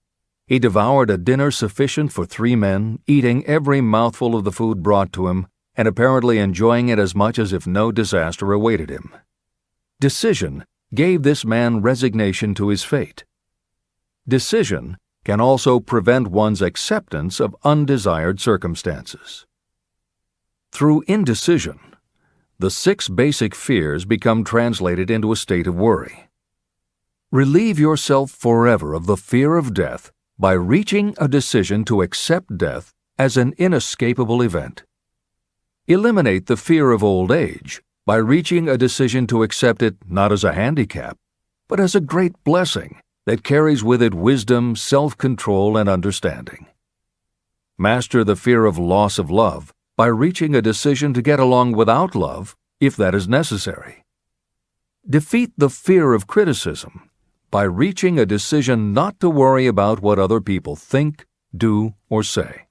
he devoured a dinner sufficient for 3 men, eating every mouthful of the food brought to him, and apparently enjoying it as much as if no disaster awaited him. Decision gave this man resignation to his fate. Decision can also prevent one's acceptance of undesired circumstances. Through indecision, the 6 basic fears become translated into a state of worry. Relieve yourself forever of the fear of death by reaching a decision to accept death as an inescapable event. Eliminate the fear of old age by reaching a decision to accept it not as a handicap, but as a great blessing that carries with it wisdom, self-control, and understanding. Master the fear of loss of love by reaching a decision to get along without love, if that is necessary. Defeat the fear of criticism by reaching a decision not to worry about what other people think, do, or say.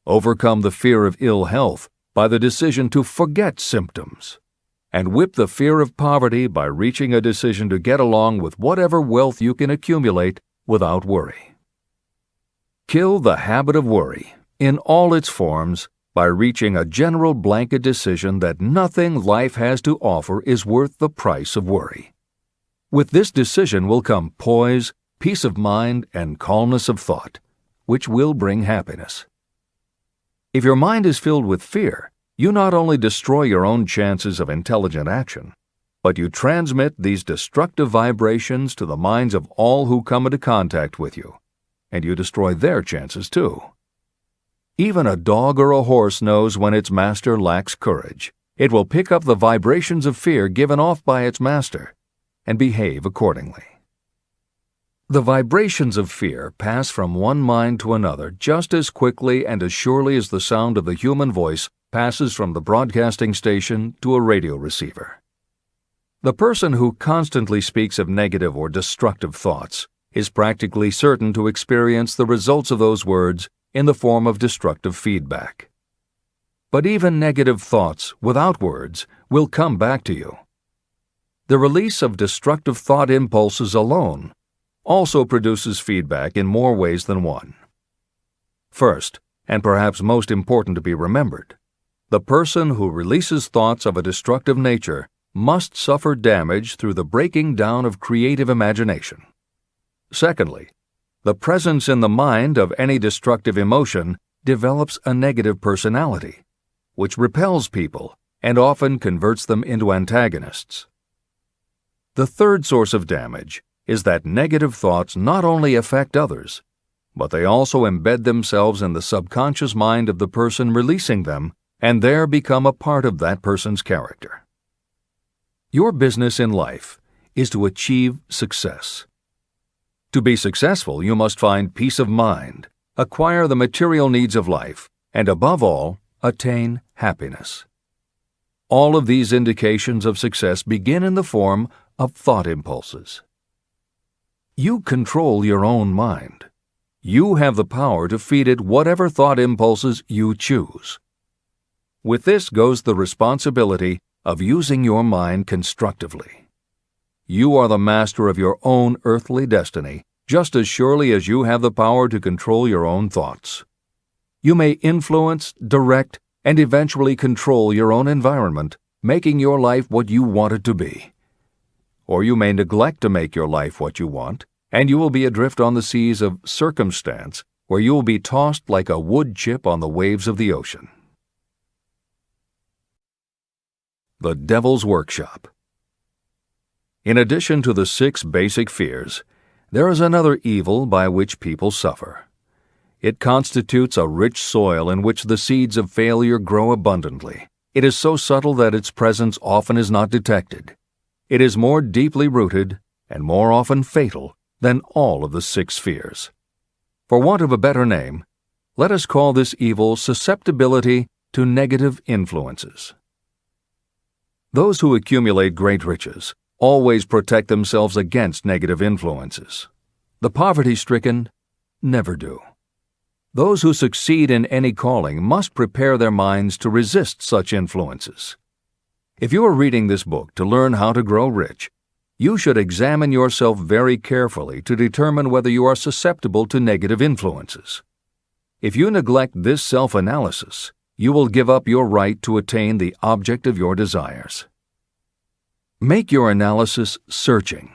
Overcome the fear of ill health by the decision to forget symptoms. And whip the fear of poverty by reaching a decision to get along with whatever wealth you can accumulate without worry. Kill the habit of worry in all its forms by reaching a general blanket decision that nothing life has to offer is worth the price of worry. With this decision will come poise, peace of mind, and calmness of thought, which will bring happiness. If your mind is filled with fear, you not only destroy your own chances of intelligent action, but you transmit these destructive vibrations to the minds of all who come into contact with you, and you destroy their chances too. Even a dog or a horse knows when its master lacks courage. It will pick up the vibrations of fear given off by its master and behave accordingly. The vibrations of fear pass from one mind to another just as quickly and as surely as the sound of the human voice passes from the broadcasting station to a radio receiver. The person who constantly speaks of negative or destructive thoughts is practically certain to experience the results of those words in the form of destructive feedback. But even negative thoughts without words will come back to you. The release of destructive thought impulses alone also produces feedback in more ways than one. First, and perhaps most important to be remembered, the person who releases thoughts of a destructive nature must suffer damage through the breaking down of creative imagination. Secondly, the presence in the mind of any destructive emotion develops a negative personality, which repels people and often converts them into antagonists. The third source of damage is that negative thoughts not only affect others, but they also embed themselves in the subconscious mind of the person releasing them and there become a part of that person's character. Your business in life is to achieve success. To be successful, you must find peace of mind, acquire the material needs of life, and above all, attain happiness. All of these indications of success begin in the form of thought impulses. You control your own mind. You have the power to feed it whatever thought impulses you choose. With this goes the responsibility of using your mind constructively. You are the master of your own earthly destiny, just as surely as you have the power to control your own thoughts. You may influence, direct, and eventually control your own environment, making your life what you want it to be. Or you may neglect to make your life what you want, and you will be adrift on the seas of circumstance, where you will be tossed like a wood chip on the waves of the ocean. The Devil's Workshop. In addition to the 6 basic fears, there is another evil by which people suffer. It constitutes a rich soil in which the seeds of failure grow abundantly. It is so subtle that its presence often is not detected. It is more deeply rooted and more often fatal than all of the 6 fears. For want of a better name, let us call this evil susceptibility to negative influences. Those who accumulate great riches always protect themselves against negative influences. The poverty-stricken never do. Those who succeed in any calling must prepare their minds to resist such influences. If you are reading this book to learn how to grow rich, you should examine yourself very carefully to determine whether you are susceptible to negative influences. If you neglect this self-analysis, you will give up your right to attain the object of your desires. Make your analysis searching.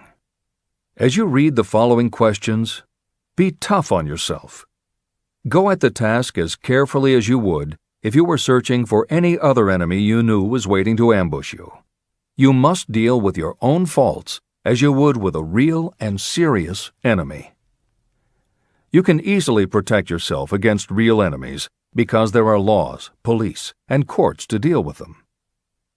As you read the following questions, be tough on yourself. Go at the task as carefully as you would if you were searching for any other enemy you knew was waiting to ambush you. You must deal with your own faults as you would with a real and serious enemy. You can easily protect yourself against real enemies because there are laws, police, and courts to deal with them.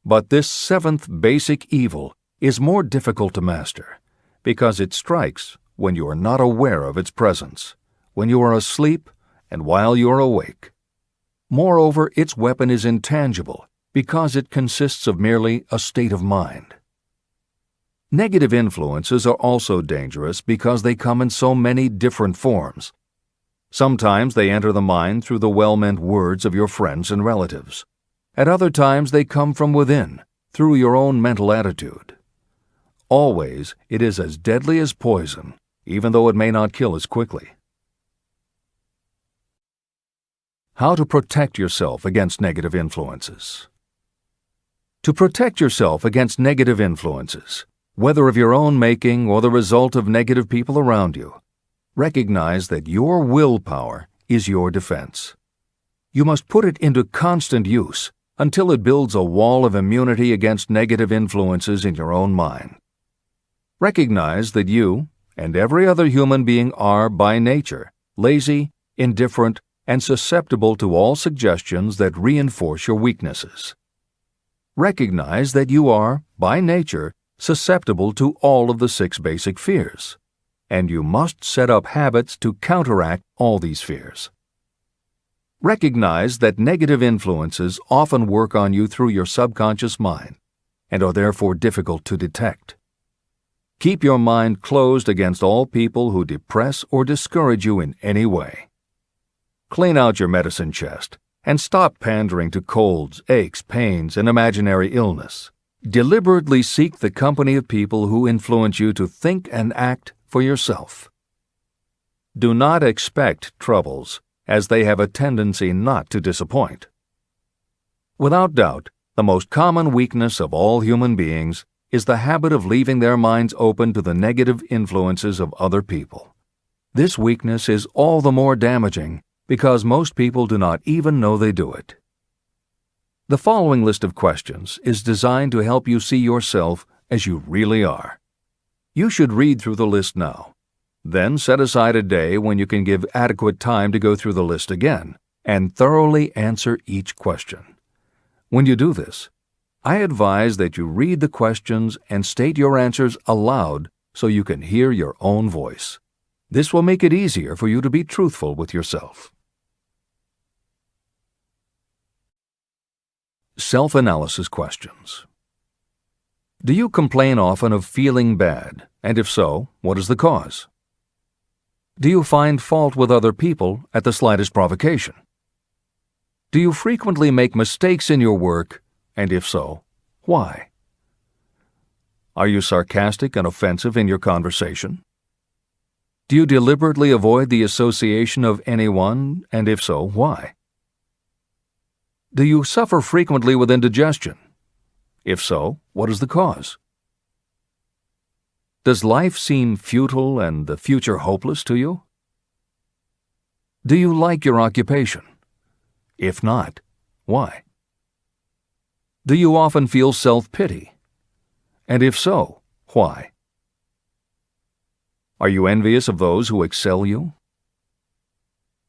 But this 7th basic evil is more difficult to master because it strikes when you are not aware of its presence, when you are asleep and while you are awake. Moreover, its weapon is intangible because it consists of merely a state of mind. Negative influences are also dangerous because they come in so many different forms. Sometimes they enter the mind through the well-meant words of your friends and relatives. At other times they come from within, through your own mental attitude. Always, it is as deadly as poison, even though it may not kill as quickly. How to protect yourself against negative influences. To protect yourself against negative influences, whether of your own making or the result of negative people around you, recognize that your willpower is your defense. You must put it into constant use until it builds a wall of immunity against negative influences in your own mind. Recognize that you and every other human being are, by nature, lazy, indifferent, and susceptible to all suggestions that reinforce your weaknesses. Recognize that you are, by nature, susceptible to all of the 6 basic fears, and you must set up habits to counteract all these fears. Recognize that negative influences often work on you through your subconscious mind and are therefore difficult to detect. Keep your mind closed against all people who depress or discourage you in any way. Clean out your medicine chest and stop pandering to colds, aches, pains, and imaginary illness. Deliberately seek the company of people who influence you to think and act for yourself. Do not expect troubles, as they have a tendency not to disappoint. Without doubt, the most common weakness of all human beings is the habit of leaving their minds open to the negative influences of other people. This weakness is all the more damaging because most people do not even know they do it. The following list of questions is designed to help you see yourself as you really are. You should read through the list now. Then set aside a day when you can give adequate time to go through the list again and thoroughly answer each question. When you do this, I advise that you read the questions and state your answers aloud so you can hear your own voice. This will make it easier for you to be truthful with yourself. Self-analysis questions. Do you complain often of feeling bad, and if so, what is the cause? Do you find fault with other people at the slightest provocation? Do you frequently make mistakes in your work, and if so, why? Are you sarcastic and offensive in your conversation? Do you deliberately avoid the association of anyone, and if so, why? Do you suffer frequently with indigestion? If so, what is the cause? Does life seem futile and the future hopeless to you? Do you like your occupation? If not, why? Do you often feel self-pity? And if so, why? Are you envious of those who excel you?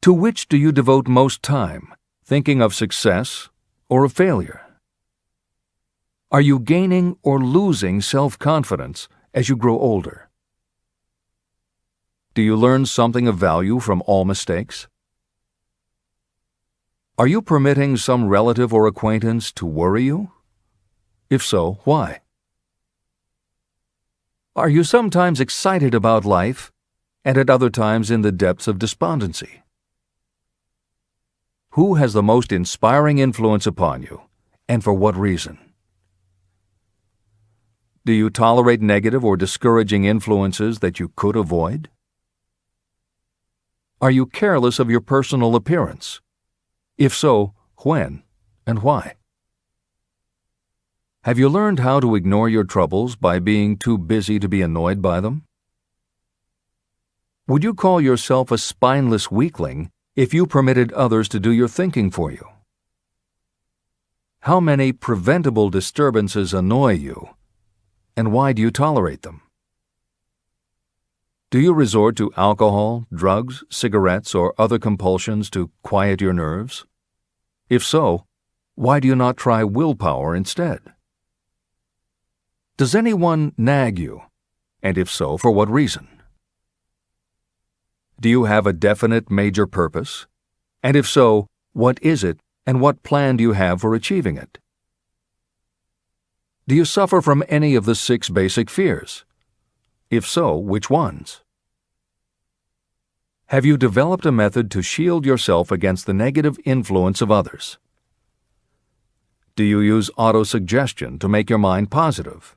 To which do you devote most time, thinking of success or of failure? Are you gaining or losing self-confidence as you grow older? Do you learn something of value from all mistakes? Are you permitting some relative or acquaintance to worry you? If so, why? Are you sometimes excited about life and at other times in the depths of despondency? Who has the most inspiring influence upon you, and for what reason? Do you tolerate negative or discouraging influences that you could avoid? Are you careless of your personal appearance? If so, when and why? Have you learned how to ignore your troubles by being too busy to be annoyed by them? Would you call yourself a spineless weakling if you permitted others to do your thinking for you? How many preventable disturbances annoy you, and why do you tolerate them? Do you resort to alcohol, drugs, cigarettes, or other compulsions to quiet your nerves? If so, why do you not try willpower instead? Does anyone nag you, and if so, for what reason? Do you have a definite major purpose? And if so, what is it, and what plan do you have for achieving it? Do you suffer from any of the 6 basic fears? If so, which ones? Have you developed a method to shield yourself against the negative influence of others? Do you use autosuggestion to make your mind positive?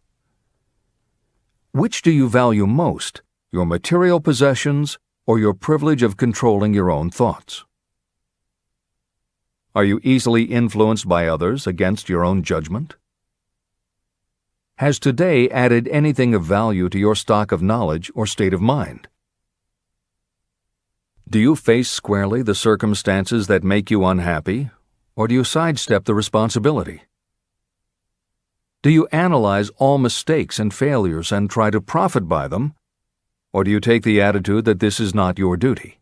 Which do you value most, your material possessions or your privilege of controlling your own thoughts? Are you easily influenced by others against your own judgment? Has today added anything of value to your stock of knowledge or state of mind? Do you face squarely the circumstances that make you unhappy, or do you sidestep the responsibility? Do you analyze all mistakes and failures and try to profit by them, or do you take the attitude that this is not your duty?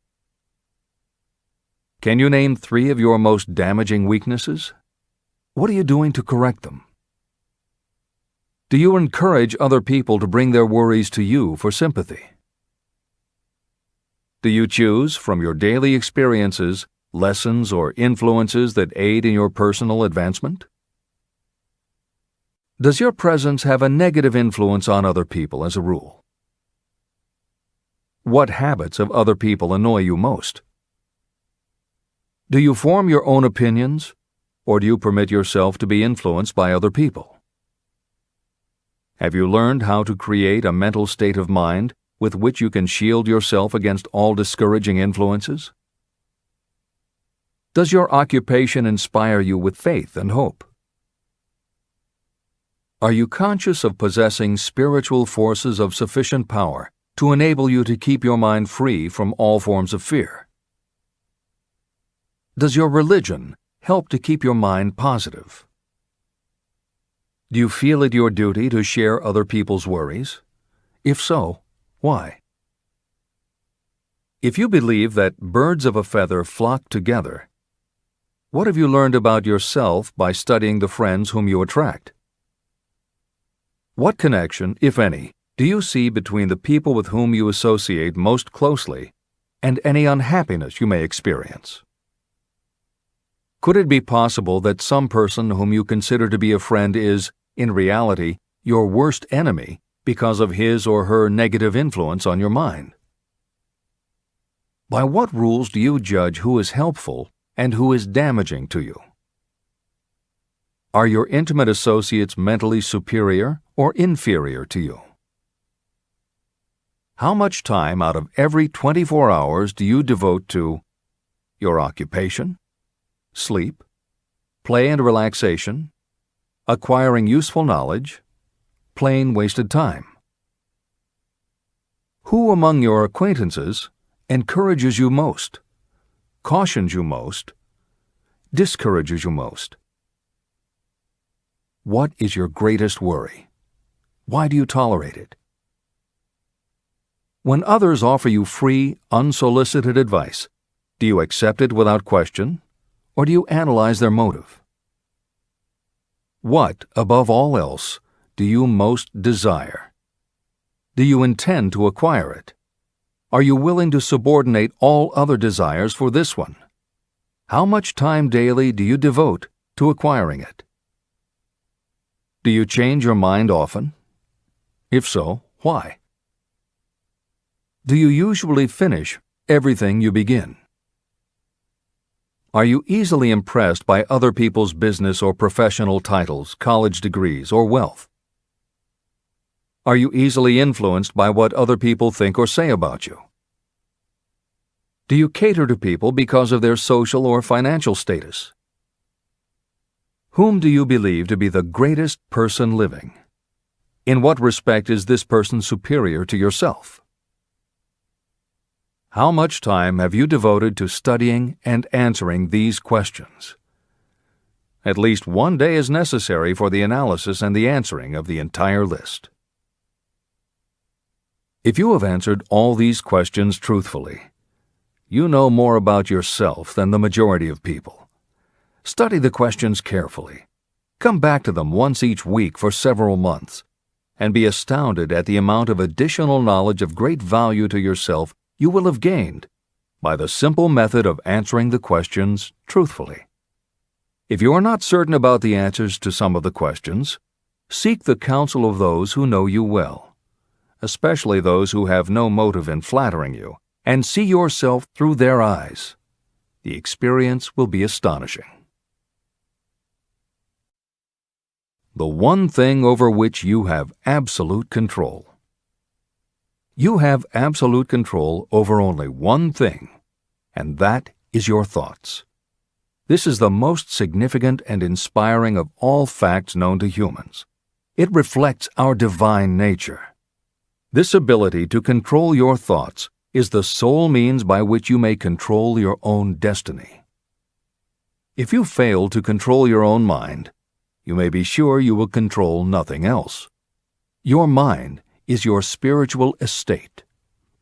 Can you name 3 of your most damaging weaknesses? What are you doing to correct them? Do you encourage other people to bring their worries to you for sympathy? Do you choose, from your daily experiences, lessons or influences that aid in your personal advancement? Does your presence have a negative influence on other people as a rule? What habits of other people annoy you most? Do you form your own opinions, or do you permit yourself to be influenced by other people? Have you learned how to create a mental state of mind with which you can shield yourself against all discouraging influences? Does your occupation inspire you with faith and hope? Are you conscious of possessing spiritual forces of sufficient power to enable you to keep your mind free from all forms of fear? Does your religion help to keep your mind positive? Do you feel it your duty to share other people's worries? If so, why? If you believe that birds of a feather flock together, what have you learned about yourself by studying the friends whom you attract? What connection, if any, do you see between the people with whom you associate most closely and any unhappiness you may experience? Could it be possible that some person whom you consider to be a friend is, in reality, your worst enemy because of his or her negative influence on your mind? By what rules do you judge who is helpful and who is damaging to you? Are your intimate associates mentally superior or inferior to you? How much time out of every 24 hours do you devote to your occupation, sleep, play and relaxation, acquiring useful knowledge, plain wasted time? Who among your acquaintances encourages you most, cautions you most, discourages you most? What is your greatest worry? Why do you tolerate it? When others offer you free, unsolicited advice, do you accept it without question, or do you analyze their motive? What, above all else, do you most desire? Do you intend to acquire it? Are you willing to subordinate all other desires for this one? How much time daily do you devote to acquiring it? Do you change your mind often? If so, why? Do you usually finish everything you begin? Are you easily impressed by other people's business or professional titles, college degrees, or wealth? Are you easily influenced by what other people think or say about you? Do you cater to people because of their social or financial status? Whom do you believe to be the greatest person living? In what respect is this person superior to yourself? How much time have you devoted to studying and answering these questions? At least one day is necessary for the analysis and the answering of the entire list. If you have answered all these questions truthfully, you know more about yourself than the majority of people. Study the questions carefully. Come back to them once each week for several months, and be astounded at the amount of additional knowledge of great value to yourself you will have gained by the simple method of answering the questions truthfully. If you are not certain about the answers to some of the questions, Seek the counsel of those who know you well, especially those who have no motive in flattering you, and see yourself through their eyes. The experience will be astonishing. The one thing over which you have absolute control. You have absolute control over only one thing, and that is your thoughts. This is the most significant and inspiring of all facts known to humans. It reflects our divine nature. This ability to control your thoughts is the sole means by which you may control your own destiny. If you fail to control your own mind, you may be sure you will control nothing else. Your mind is your spiritual estate.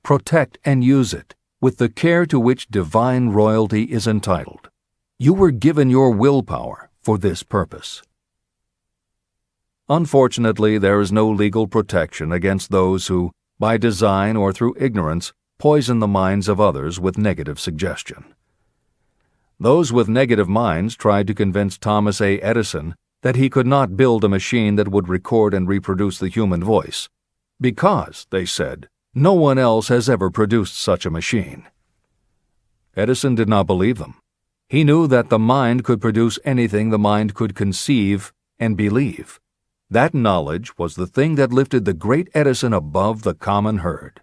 Protect and use it with the care to which divine royalty is entitled. You were given your willpower for this purpose. Unfortunately, there is no legal protection against those who, by design or through ignorance, poison the minds of others with negative suggestion. Those with negative minds tried to convince Thomas A. Edison that he could not build a machine that would record and reproduce the human voice, because, they said, no one else has ever produced such a machine. Edison did not believe them. He knew that the mind could produce anything the mind could conceive and believe. That knowledge was the thing that lifted the great Edison above the common herd.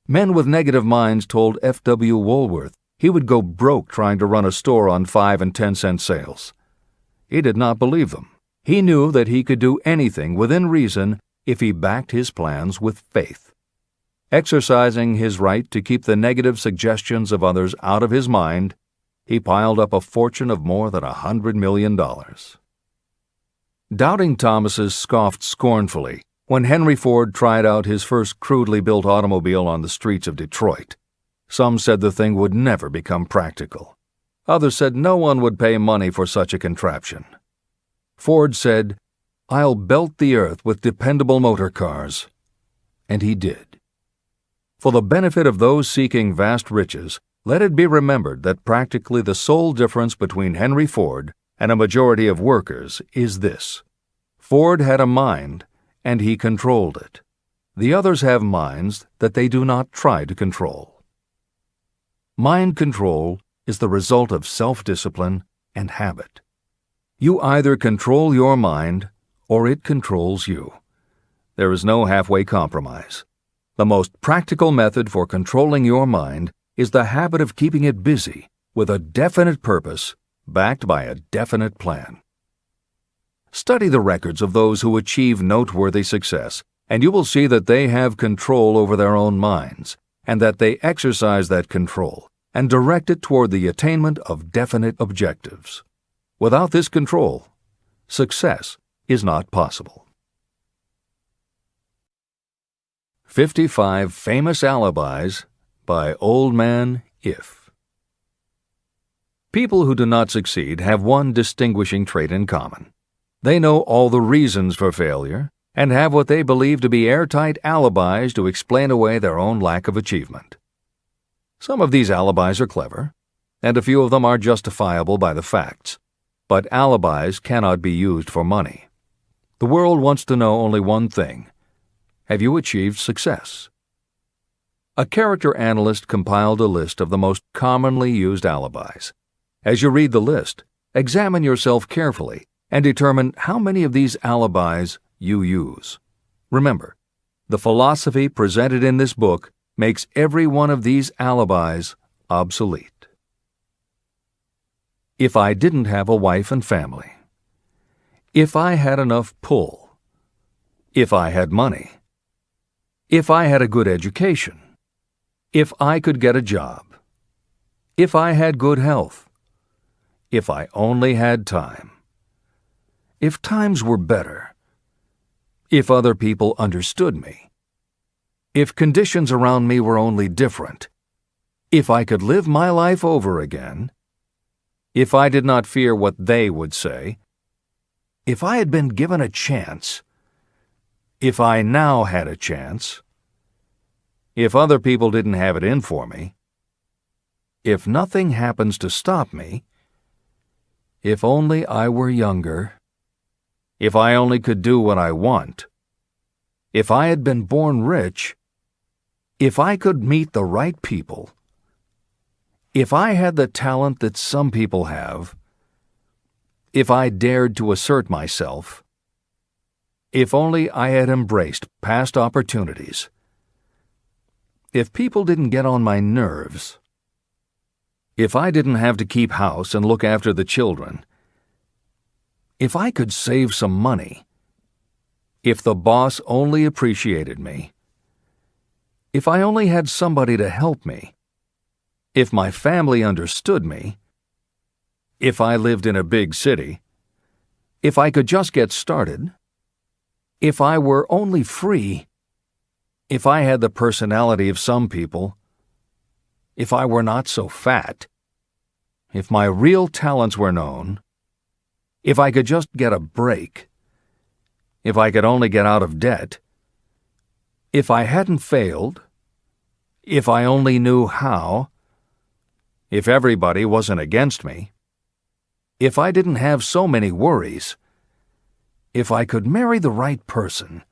Men with negative minds told F.W. Woolworth he would go broke trying to run a store on 5 and 10-cent sales. He did not believe them. He knew that he could do anything within reason if he backed his plans with faith. Exercising his right to keep the negative suggestions of others out of his mind, he piled up a fortune of more than $100 million. Doubting Thomases scoffed scornfully when Henry Ford tried out his first crudely built automobile on the streets of Detroit. Some said the thing would never become practical. Others said no one would pay money for such a contraption. Ford said, "I'll belt the earth with dependable motor cars." And he did. For the benefit of those seeking vast riches, let it be remembered that practically the sole difference between Henry Ford and a majority of workers is this: Ford had a mind, and he controlled it. The others have minds that they do not try to control. Mind control is the result of self-discipline and habit. You either control your mind, or it controls you. There is no halfway compromise. The most practical method for controlling your mind is the habit of keeping it busy with a definite purpose, backed by a definite plan. Study the records of those who achieve noteworthy success, and you will see that they have control over their own minds, and that they exercise that control and direct it toward the attainment of definite objectives. Without this control, success is not possible. 55 Famous Alibis by Old Man If. People who do not succeed have one distinguishing trait in common. They know all the reasons for failure and have what they believe to be airtight alibis to explain away their own lack of achievement. Some of these alibis are clever, and a few of them are justifiable by the facts, but alibis cannot be used for money. The world wants to know only one thing: have you achieved success? A character analyst compiled a list of the most commonly used alibis. As you read the list, examine yourself carefully and determine how many of these alibis you use. Remember, the philosophy presented in this book makes every one of these alibis obsolete. If I didn't have a wife and family. If I had enough pull. If I had money. If I had a good education. If I could get a job. If I had good health. If I only had time. If times were better. If other people understood me. If conditions around me were only different. If I could live my life over again. If I did not fear what they would say. If I had been given a chance. If I now had a chance. If other people didn't have it in for me. If nothing happens to stop me. If only I were younger. If I only could do what I want. If I had been born rich. If I could meet the right people. If I had the talent that some people have. If I dared to assert myself. If only I had embraced past opportunities. If people didn't get on my nerves. If I didn't have to keep house and look after the children. If I could save some money. If the boss only appreciated me. If I only had somebody to help me. If my family understood me. If I lived in a big city. If I could just get started. If I were only free. If I had the personality of some people. If I were not so fat. If my real talents were known. If I could just get a break. If I could only get out of debt. If I hadn't failed. If I only knew how. If everybody wasn't against me. If I didn't have so many worries. If I could marry the right person.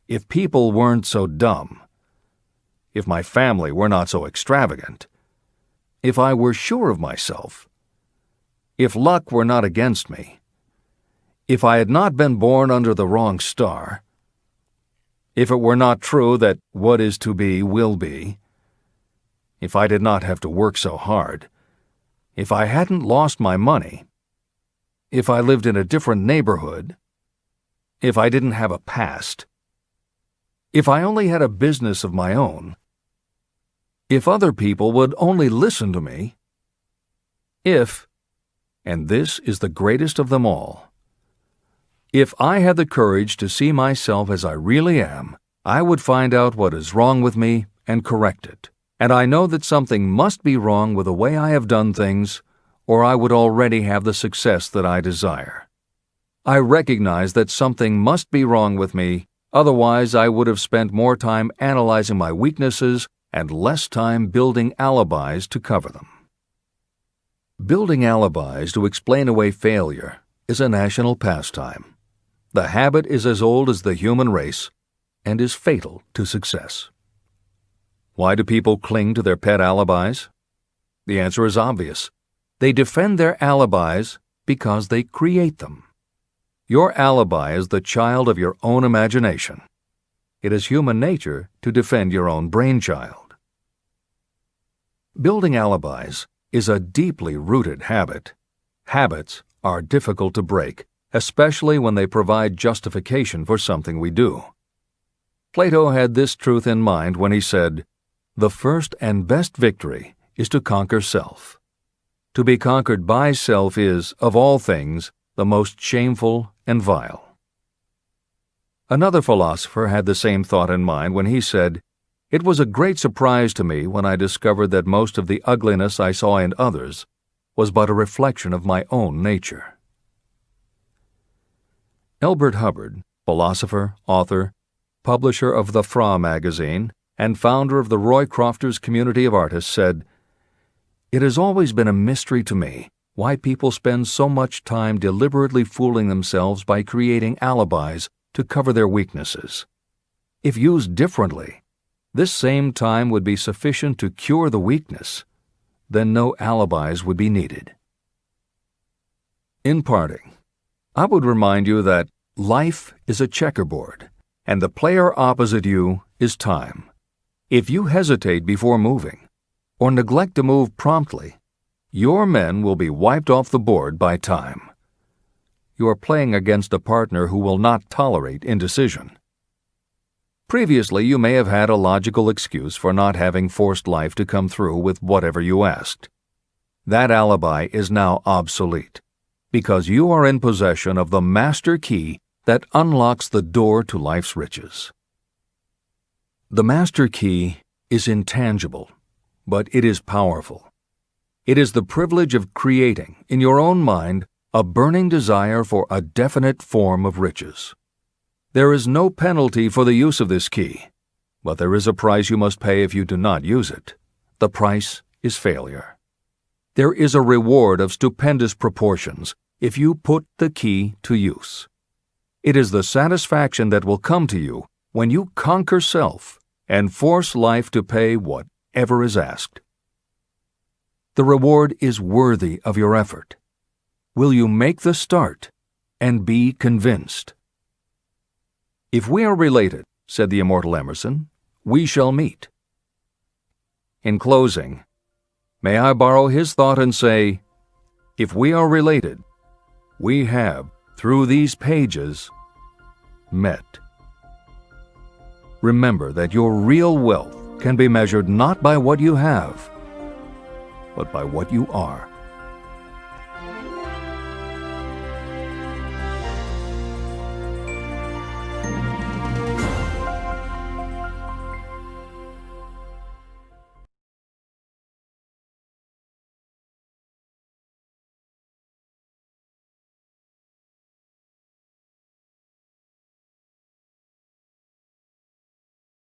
If people weren't so dumb. If my family were not so extravagant. If I were sure of myself. If luck were not against me. If I had not been born under the wrong star. If it were not true that what is to be will be. If I did not have to work so hard. If I hadn't lost my money. If I lived in a different neighborhood. If I didn't have a past. If I only had a business of my own. If other people would only listen to me. If, and this is the greatest of them all, if I had the courage to see myself as I really am, I would find out what is wrong with me and correct it. And I know that something must be wrong with the way I have done things, or I would already have the success that I desire. I recognize that something must be wrong with me, otherwise I would have spent more time analyzing my weaknesses and less time building alibis to cover them. Building alibis to explain away failure is a national pastime. The habit is as old as the human race and is fatal to success. Why do people cling to their pet alibis? The answer is obvious. They defend their alibis because they create them. Your alibi is the child of your own imagination. It is human nature to defend your own brainchild. Building alibis is a deeply rooted habit. Habits are difficult to break, especially when they provide justification for something we do. Plato had this truth in mind when he said, "The first and best victory is to conquer self. To be conquered by self is, of all things, the most shameful and vile." Another philosopher had the same thought in mind when he said, "It was a great surprise to me when I discovered that most of the ugliness I saw in others was but a reflection of my own nature." Elbert Hubbard, philosopher, author, publisher of the Fra magazine, and founder of the Roycrofters community of artists, said, "It has always been a mystery to me why people spend so much time deliberately fooling themselves by creating alibis to cover their weaknesses. If used differently, this same time would be sufficient to cure the weakness. Then no alibis would be needed." In parting, I would remind you that life is a checkerboard, and the player opposite you is time. If you hesitate before moving, or neglect to move promptly, your men will be wiped off the board by time. You are playing against a partner who will not tolerate indecision. Previously, you may have had a logical excuse for not having forced life to come through with whatever you asked. That alibi is now obsolete, because you are in possession of the master key that unlocks the door to life's riches. The master key is intangible, but it is powerful. It is the privilege of creating, in your own mind, a burning desire for a definite form of riches. There is no penalty for the use of this key, but there is a price you must pay if you do not use it. The price is failure. There is a reward of stupendous proportions if you put the key to use. It is the satisfaction that will come to you when you conquer self and force life to pay whatever is asked. The reward is worthy of your effort. Will you make the start and be convinced? If we are related, said the immortal Emerson, we shall meet. In closing, may I borrow his thought and say, if we are related, we have, through these pages, met. Remember that your real wealth can be measured not by what you have, but by what you are.